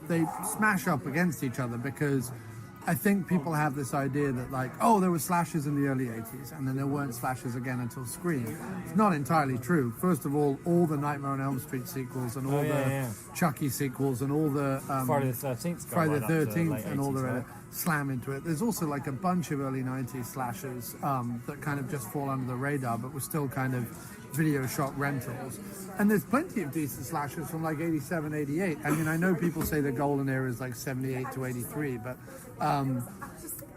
they smash up against each other because I think people have this idea that there were slashers in the early 80s and then there weren't slashers again until Scream. It's not entirely true. First of all the Nightmare on Elm Street sequels and all the Chucky sequels and all the
Friday the 13th. go
Friday
right
the
up to
13th
late
and all
80s,
the
right?
slam into it. There's also a bunch of early 90s slashers that kind of just fall under the radar but were still kind of video shop rentals. And there's plenty of decent slashers from 87, 88. I mean, I know people say the golden era is 78 to 83, but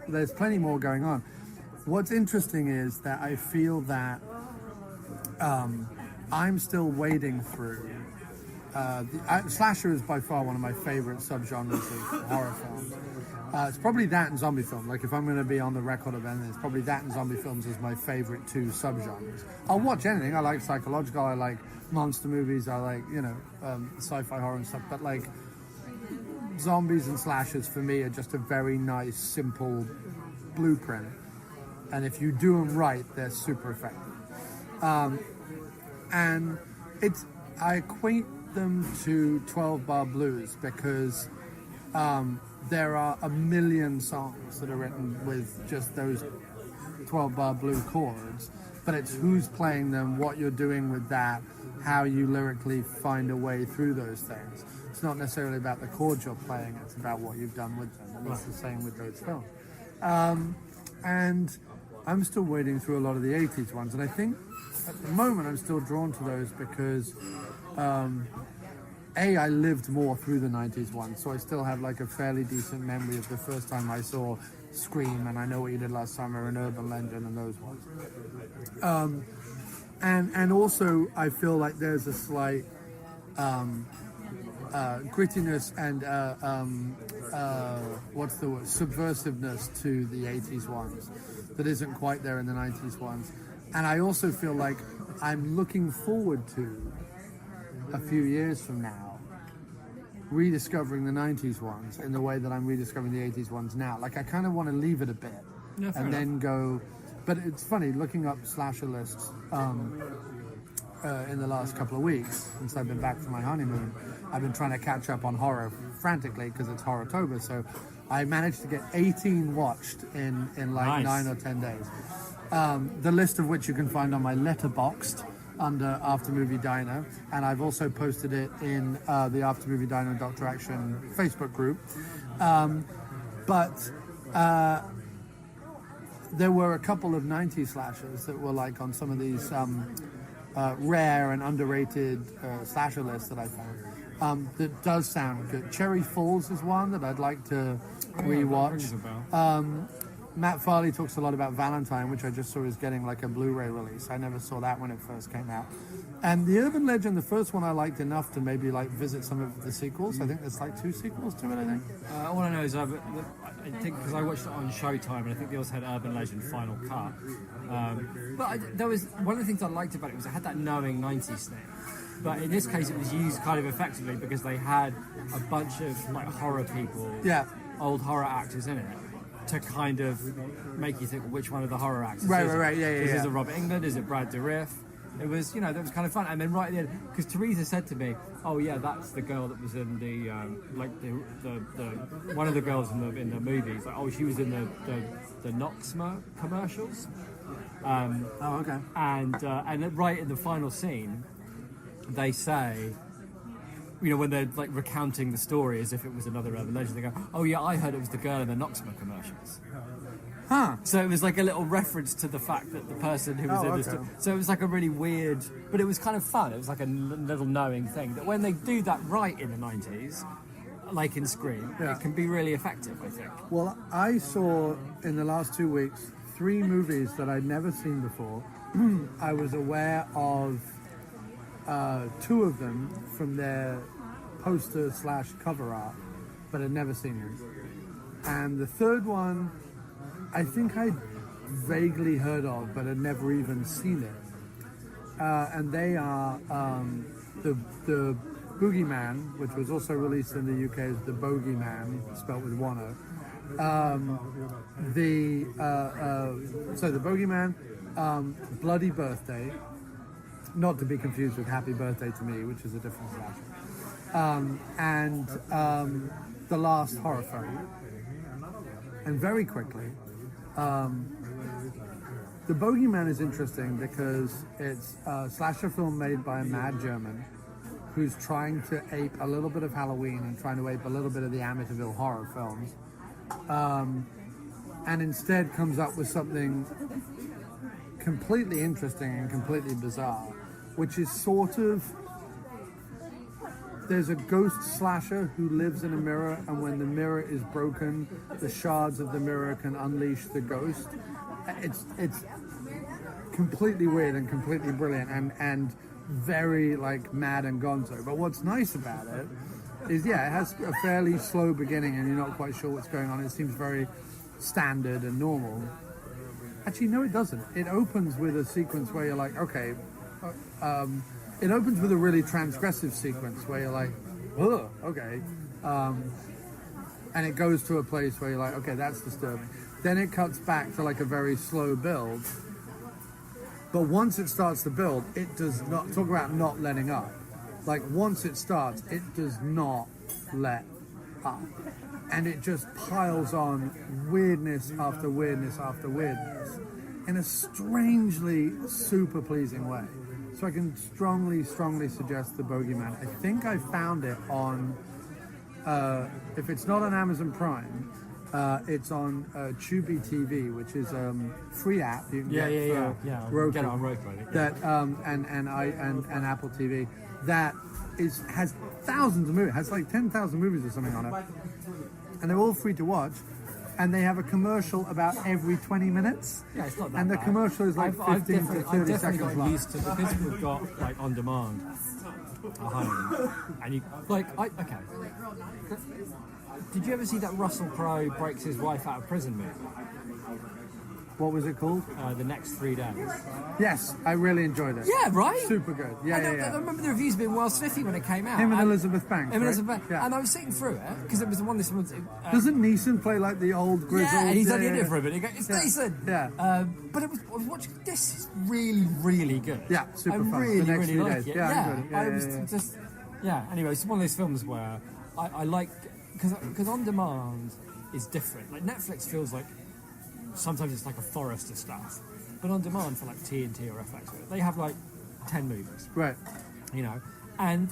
there's plenty more going on. What's interesting is that I feel that I'm still wading through. Slasher is by far one of my favorite subgenres of horror films. It's probably that and zombie film. If I'm going to be on the record of anything, it's probably that and zombie films as my favorite two subgenres. I'll watch anything. I like psychological. I like monster movies. I like sci-fi horror and stuff. But zombies and slashers for me are just a very nice, simple blueprint. And if you do them right, they're super effective. And I equate them to 12-bar blues because there are a million songs that are written with just those 12-bar blue chords, but it's who's playing them, what you're doing with that, how you lyrically find a way through those things. It's not necessarily about the chords you're playing, it's about what you've done with them, and it's the same with those films. And I'm still wading through a lot of the 80s ones, and I think at the moment I'm still drawn to those because I lived more through the 90s ones, so I still have like a fairly decent memory of the first time I saw Scream and I Know What You Did Last Summer and Urban Legend and those ones. And also I feel like there's a slight grittiness and what's the word, subversiveness to the 80s ones that isn't quite there in the 90s ones. And I also feel like I'm looking forward to a few years from now rediscovering the 90s ones in the way that I'm rediscovering the 80s ones now. Like I kind of want to leave it a bit and then go. But it's funny looking up slasher lists in the last couple of weeks since I've been back from my honeymoon. I've been trying to catch up on horror frantically because it's Horrortober. So I managed to get 18 watched in like 9 or 10 days. The list of which you can find on my Letterboxd under After Movie Diner, and I've also posted it in the After Movie Diner and Dr. Action Facebook group. But there were a couple of 90s slashers that were like on some of these rare and underrated slasher lists that I found. That does sound good. Cherry Falls is one that I'd like to rewatch. Matt Farley talks a lot about Valentine, which I just saw is getting like a Blu-ray release. I never saw that when it first came out. And the Urban Legend, the first one I liked enough to maybe like visit some of the sequels. I think there's like 2 sequels to it, I think.
All I know is I think because I watched it on Showtime, and I think they also had Urban Legend Final Cut. There was one of the things I liked about it was it had that knowing 90s thing. But in this case, it was used kind of effectively because they had a bunch of like horror people, old horror actors in it, to kind of make you think which one of the horror actors
Right, yeah.
Is it Robert Englund? Is it Brad Dourif? It was, that was kind of fun. And then right at the end, because Teresa said to me, "Oh yeah, that's the girl that was in the the one of the girls in the movies. Like, oh, she was in the Noxma commercials."
Okay.
And right in the final scene, they say, when they're like recounting the story as if it was another urban legend, they go, "Oh yeah, I heard it was the girl in the Noxma commercials." So it was like a little reference to the fact that the person who was in the story. So it was like a really weird, but it was kind of fun. It was like a little knowing thing that when they do that right in the 90s, like in Scream, it can be really effective, I think.
Well, I saw in the last 2 weeks 3 movies that I'd never seen before. I was aware of 2 of them from their poster/cover art, but I'd never seen them. And the third one, I think I'd vaguely heard of, but had never even seen it. And they are the Boogeyman, which was also released in the UK as the Bogeyman, spelled with 1 O. So the Bogeyman, Bloody Birthday, not to be confused with Happy Birthday to Me, which is a different slasher, and The Last Horror Film. And very quickly, the Bogeyman is interesting because it's a slasher film made by a mad German who's trying to ape a little bit of Halloween and trying to ape a little bit of the Amityville horror films, and instead comes up with something completely interesting and completely bizarre, which is sort of, there's a ghost slasher who lives in a mirror, and when the mirror is broken, the shards of the mirror can unleash the ghost. It's completely weird and completely brilliant and very like mad and gonzo. But what's nice about it is, it has a fairly slow beginning and you're not quite sure what's going on. It seems very standard and normal. Actually, no, it doesn't. It opens with a sequence where you're like, okay, it opens with a really transgressive sequence where you're like, oh, okay. and it goes to a place where you're like, okay, that's disturbing. Then it cuts back to like a very slow build. But once it starts to build, it does not, talk about not letting up. Like once it starts, it does not let up. And it just piles on weirdness after weirdness after weirdness in a strangely super pleasing way. So I can strongly suggest The Bogeyman. I think I found it on, if it's not on Amazon Prime, it's on Tubi TV, which is a free app you can get for Roku.
Get it on Roku.
That and Apple TV that has thousands of movies, has like 10,000 movies or something on it, and they're all free to watch. And they have a commercial about every 20 minutes.
Yeah, it's not that
and the
bad.
commercial is like 15 to 30
I've definitely
seconds
gotten
long.
used to, because we've got like on demand at home, and you okay. Did you ever see that Russell Crowe breaks his wife out of prison movie?
What was it called?
The Next 3 Days.
Yes, I really enjoyed it.
Yeah, right?
Super good. Yeah,
I remember the reviews being well sniffy when it came out.
Him and Elizabeth Banks.
Him and
right?
Elizabeth Banks.
Yeah.
And I was sitting through it, because it was the one this was...
Doesn't Neeson play like the old grizzled?
Yeah, and he's only in it for a bit. He goes, it's
Yeah.
decent.
Yeah.
But I was watching, this is really, really good.
Yeah, super
I
fun.
really,
The Next
really
3
like
Days.
it.
Yeah, I
Yeah,
enjoyed it. Yeah,
I was
yeah, yeah.
just... Yeah, anyway, it's one of those films where I like... Because On Demand is different. Like, Netflix feels like... Sometimes it's like a forest of stuff. But On Demand for like TNT or FX, they have like 10 movies.
Right.
You know, and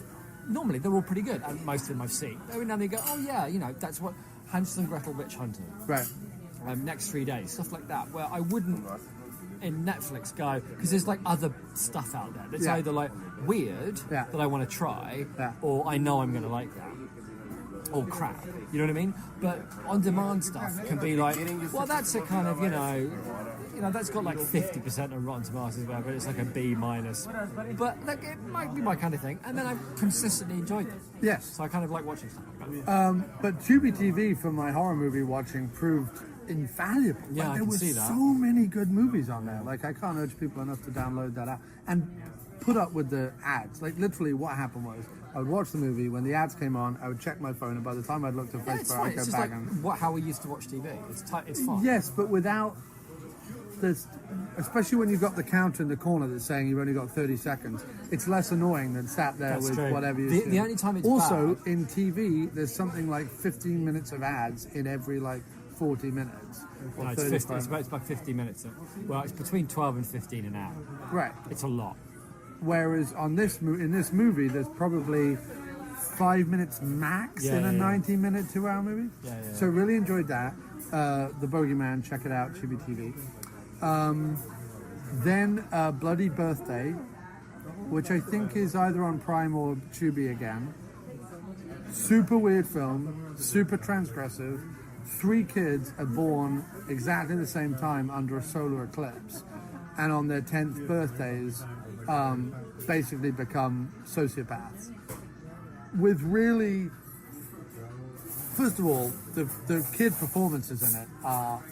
normally they're all pretty good, and most of them I've seen. Every now and then you go, oh yeah, you know, that's what Hansel and Gretel Witch Hunter,
Right.
Next 3 Days, stuff like that, where I wouldn't in Netflix go, because there's like other stuff out there that's
Yeah.
either like weird
Yeah.
that I want to try,
Yeah.
or I know I'm going to like that, or crap, you know what I mean? But On Demand stuff can be like, well, that's a kind of, you know, that's got like 50% of Rotten Tomatoes, but it's like a B minus. But like, it might be my kind of thing. And then I've consistently enjoyed them.
Yes.
So I kind of like watching stuff like that.
But Tubi TV for my horror movie watching proved invaluable.
Yeah, I
there
can
was
see that.
so many good movies on there. Like I can't urge people enough to download that app and put up with the ads. Like literally, what happened was I would watch the movie. When the ads came on, I would check my phone, and by the time I'd looked at
Yeah, it's
Facebook,
fine.
I'd
It's
go
just
back
like
and
how we used to watch TV. It's fine.
yes, but without this, especially when you've got the counter in the corner that's saying you've only got 30 seconds, it's less annoying than sat there
That's
with
true.
whatever you
The only time it's
also
bad-
in TV, there's something like 15 minutes of ads in every like 40 minutes. Or
No, it's
35.
it's about 50 minutes. Well, it's between 12 and 15 an hour.
Right.
It's a lot.
Whereas on this in this movie, there's probably 5 minutes max
Yeah,
in a
yeah, yeah.
90-minute, 2-hour movie.
Yeah, yeah.
So really enjoyed that. The Bogeyman, check it out, Tubi TV. Then Bloody Birthday, which I think is either on Prime or Tubi again. Super weird film, super transgressive. 3 kids are born exactly the same time under a solar eclipse, and on their 10th birthdays, basically become sociopaths. With really, first of all, the kid performances in it are,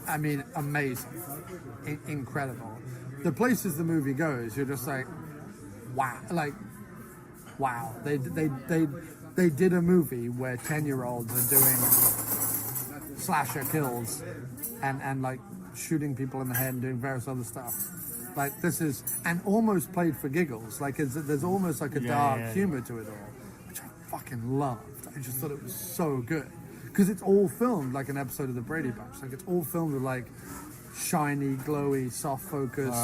I mean, amazing, incredible. The places the movie goes, you're just like, wow, wow. They did a movie where 10-year-olds are doing slasher kills and like shooting people in the head and doing various other stuff. Like this is, and almost played for giggles. Like there's almost like a dark humor to it all, which I fucking loved. I just thought it was so good because it's all filmed like an episode of the Brady Bunch. Like it's all filmed with like shiny, glowy, soft focus,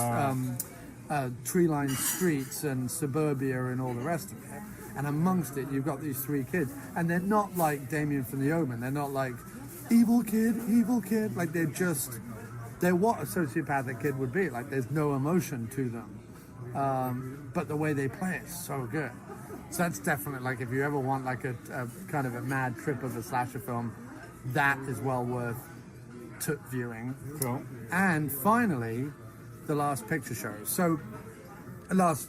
tree-lined streets and suburbia and all the rest of it. And amongst it, you've got these 3 kids, and they're not like Damien from The Omen. They're not like evil kid. Like they're what a sociopathic kid would be. Like there's no emotion to them, but the way they play is so good. So that's definitely like if you ever want like a kind of a mad trip of a slasher film, that is well worth viewing.
Cool.
And finally, The Last Picture Show. So, the last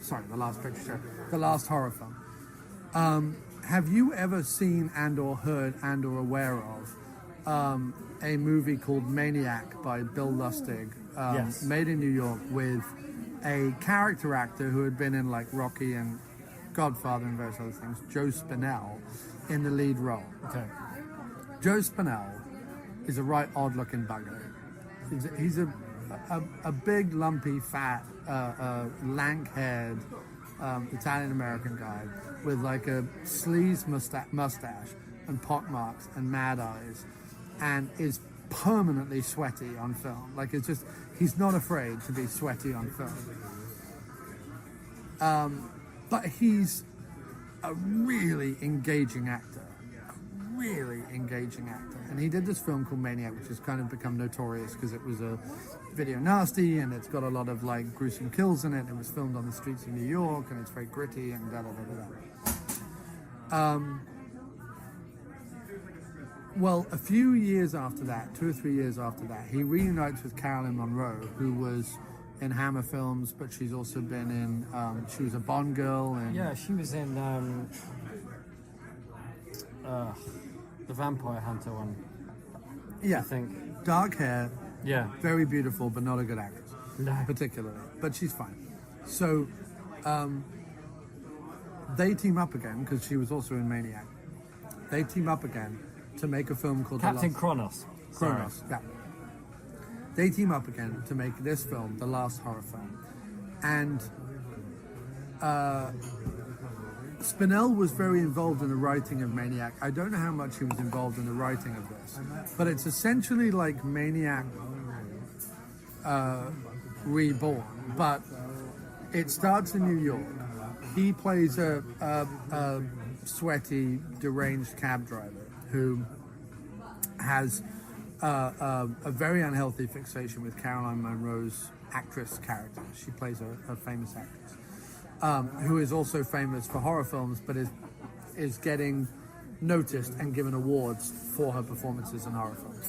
picture show, the last horror film. Have you ever seen and or heard and or aware of a movie called Maniac by Bill Lustig,
Yes.
made in New York with a character actor who had been in like Rocky and Godfather and various other things, Joe Spinell, in the lead role.
Okay.
Joe Spinell is a right odd-looking bugger. He's a big, lumpy, fat, lank-haired Italian-American guy with like a sleaze mustache and pockmarks and mad eyes, and is permanently sweaty on film. Like, it's just, he's not afraid to be sweaty on film. But he's a really engaging actor. And he did this film called Maniac, which has kind of become notorious because it was a video nasty and it's got a lot of like gruesome kills in it. It was filmed on the streets of New York and it's very gritty and da da da da. Well, a few years after that, 2 or 3 years after that, he reunites with Carolyn Monroe, who was in Hammer films, but she's also been in, she was a Bond girl. And
Yeah, she was in the Vampire Hunter one.
yeah,
I think.
dark hair,
Yeah.
very beautiful, but not a good actress,
No.
particularly. But she's fine. So they team up again, because she was also in Maniac. They team up again to make a film called
Captain
The Last...
Kronos.
Kronos, yeah. They team up again to make this film, the last horror film. And Spinell was very involved in the writing of Maniac. I don't know how much he was involved in the writing of this, but it's essentially like Maniac reborn, but it starts in New York. He plays a sweaty, deranged cab driver who has a very unhealthy fixation with Caroline Monroe's actress character. She plays a famous actress, who is also famous for horror films, but is getting noticed and given awards for her performances in horror films.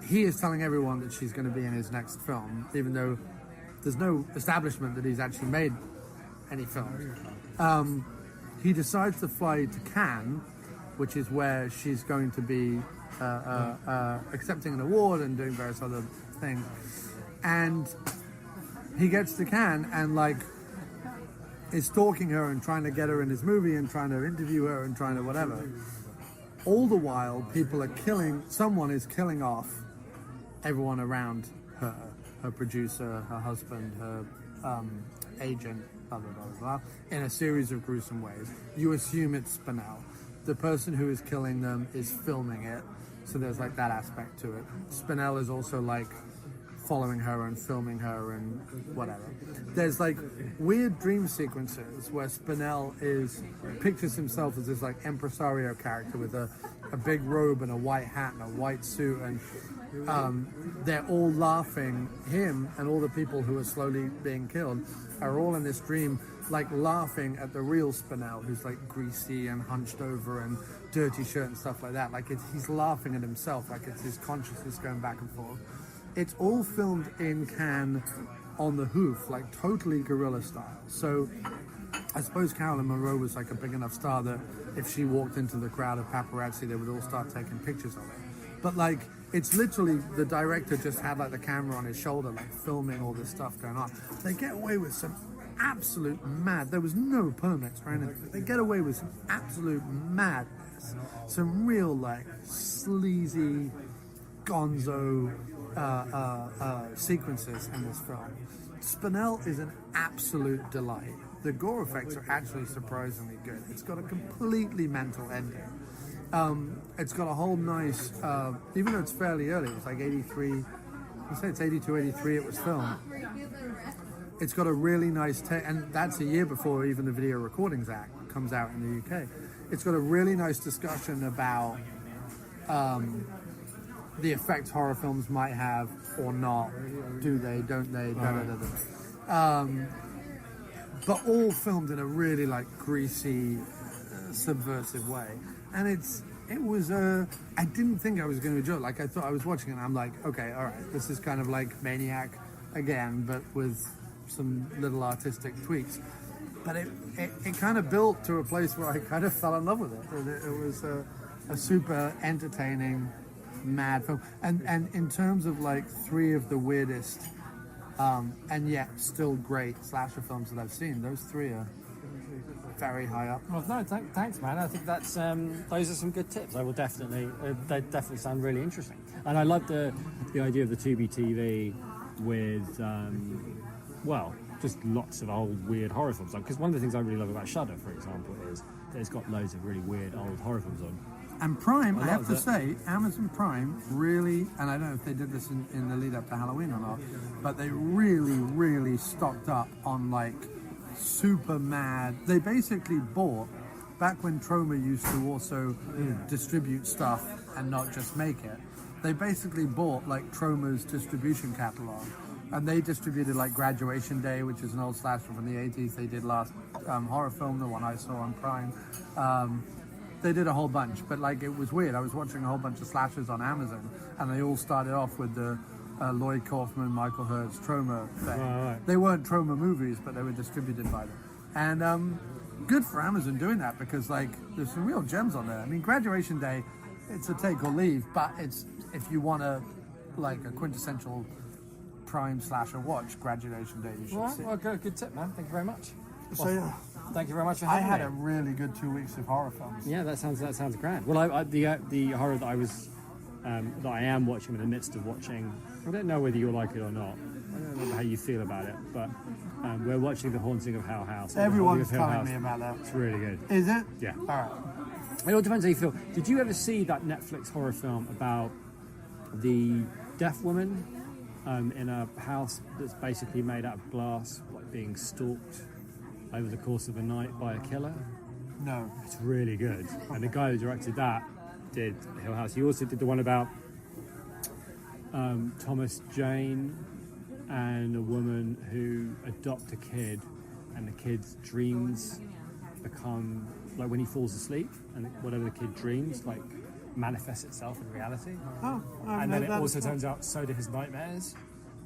He is telling everyone that she's going to be in his next film, even though there's no establishment that he's actually made any films. He decides to fly to Cannes, which is where she's going to be accepting an award and doing various other things. And he gets to Cannes and like is stalking her and trying to get her in his movie and trying to interview her and trying to whatever. All the while, someone is killing off everyone around her producer, her husband, her agent, blah, blah, blah, blah, in a series of gruesome ways. You assume it's Spinell. The person who is killing them is filming it, so there's like that aspect to it. Spinell is also like following her and filming her and whatever. There's like weird dream sequences where Spinell pictures himself as this like impresario character with a big robe and a white hat and a white suit, and they're all laughing. Him and all the people who are slowly being killed are all in this dream, like laughing at the real Spinell, who's like greasy and hunched over and dirty shirt and stuff like that. Like he's laughing at himself, like it's his consciousness going back and forth. It's all filmed in Cannes on the hoof, like totally guerrilla style. So I suppose Caroline Monroe was like a big enough star that if she walked into the crowd of paparazzi, they would all start taking pictures of her. But like, it's literally, the director just had like the camera on his shoulder, like filming all this stuff going on. They get away with some absolute there was no permits or anything. They get away with some absolute madness. Some real like sleazy gonzo sequences in this film. Spinell is an absolute delight. The gore effects are actually surprisingly good. It's got a completely mental ending. It's got a whole nice, even though it's fairly early, it's like 83, I say it's 82, 83 it was filmed. It's got a really nice, and that's a year before even the Video Recordings Act comes out in the UK. It's got a really nice discussion about the effects horror films might have or not. Do they, don't they, but all filmed in a really like greasy, subversive way. And it was I didn't think I was going to enjoy it. Like I thought I was watching it and I'm like, okay, all right, this is kind of like Maniac again, but with some little artistic tweaks. But it kind of built to a place where I kind of fell in love with it. It was a super entertaining, mad film. And in terms of like three of the weirdest and yet still great slasher films that I've seen, those three are very high up.
Well, no, thanks, man. I think that's those are some good tips. I will definitely, they definitely sound really interesting. And I love the idea of the Tubi TV with, well, just lots of old weird horror films. Because one of the things I really love about Shudder, for example, is that it's got loads of really weird old horror films on.
And Prime, I have to say, Amazon Prime really, and I don't know if they did this in the lead up to Halloween or not, but they really, really stocked up on like super mad. They basically bought, back when Troma used to also distribute stuff and not just make it, they basically bought like Troma's distribution catalog. And they distributed like Graduation Day, which is an old slasher from the 80s. They did last horror film, the one I saw on Prime. They did a whole bunch, but like it was weird. I was watching a whole bunch of slashers on Amazon, and they all started off with the Lloyd Kaufman, Michael Hurt's Troma thing. Right. They weren't Troma movies, but they were distributed by them. And good for Amazon doing that, because like there's some real gems on there. I mean, Graduation Day, it's a take or leave, but it's if you want a quintessential Prime slasher watch, Graduation Day, you should see.
Well, good tip, man. Thank you very much.
So yeah.
Thank you very much for having me.
I had a really good 2 weeks of horror films.
Yeah, that sounds grand. Well, the horror that I was that I am watching, in the midst of watching, I don't know whether you'll like it or not. I don't know how you feel about it, but we're watching The Haunting of Hill House.
Everyone's telling me about that.
It's really good.
Is it?
Yeah.
All right.
It all depends how you feel. Did you ever see that Netflix horror film about the deaf woman in a house that's basically made out of glass, like being stalked over the course of a night by a killer?
No.
It's really good. And the guy who directed that did Hill House. He also did the one about Thomas Jane and a woman who adopt a kid, and the kid's dreams become, like when he falls asleep, and whatever the kid dreams, like manifests itself in reality. And then it also turns out so do his nightmares.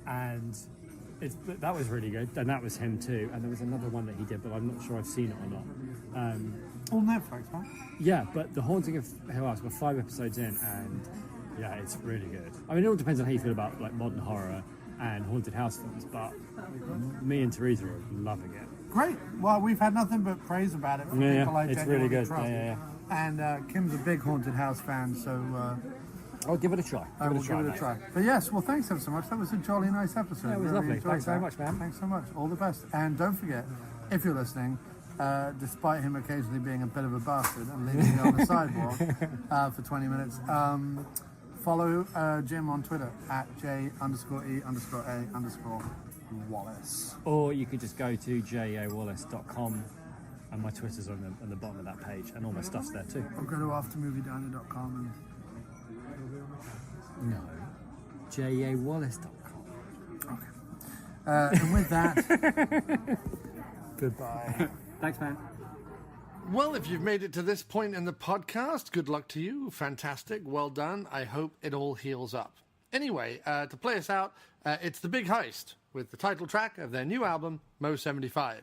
And that was really good, and that was him too. And there was another one that he did, but I'm not sure I've seen it or not.
All Netflix, right?
Yeah, but The Haunting of Hill House, we're 5 episodes in, and yeah, it's really good. I mean, it all depends on how you feel about like modern horror and haunted house films, but me and Teresa are loving it.
Great. Well, we've had nothing but praise about it from people like
it's really good.
Trust.
Yeah.
And Kim's a big haunted house fan, so
I'll give it a try.
I will give it a try. But yes, well, thanks ever so much. That was a jolly nice episode.
Yeah, it was
Really
lovely.
enjoyed
Thanks very
that.
much, man.
Thanks so much. All the best. And don't forget, if you're listening, despite him occasionally being a bit of a bastard and leaving me on the sidewalk for 20 minutes, follow Jim on Twitter at J_E_A_Wallace.
Or you could just go to jawallace.com, and my Twitter's on the bottom of that page, and all my stuff's there too.
Or go to aftermoviediner.com and
No, jawallace.com.
okay. And with that, goodbye.
Thanks, man.
Well, if you've made it to this point in the podcast, good luck to you. Fantastic. Well done. I hope it all heals up. Anyway, to play us out, it's the Big Heist with the title track of their new album, MO75.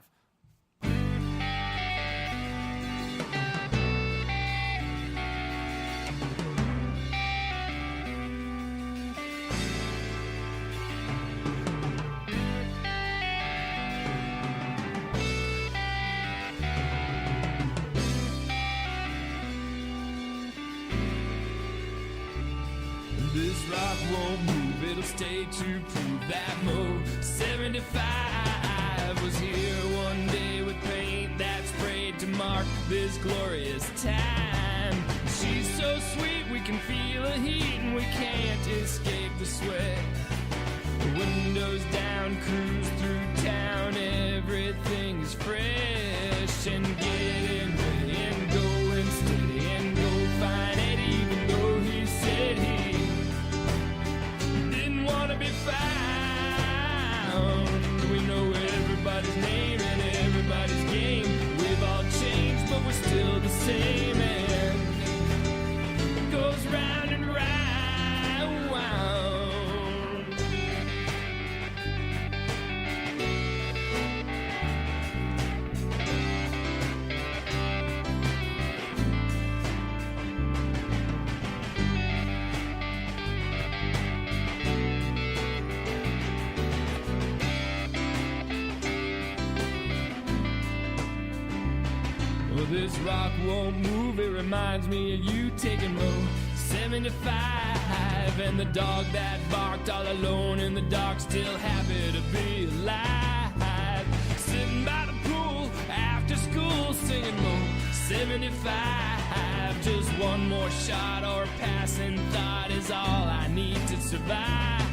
This rock won't move, it'll stay to prove that MO75 was here one day with paint that sprayed to mark this glorious time. She's so sweet, we can feel the heat and we can't escape the sweat. Windows down, cruise through town, everything is fresh and getting ready and going steady and go find it, even though he said he wanna be found. We know everybody's name and everybody's game. We've all changed, but we're still the same. And it goes round and round. Well, this rock won't move, it reminds me of you taking MO75. And the dog that barked all alone in the dark, still happy to be alive. Sitting by the pool after school, singing MO75. Just one more shot or passing thought is all I need to survive.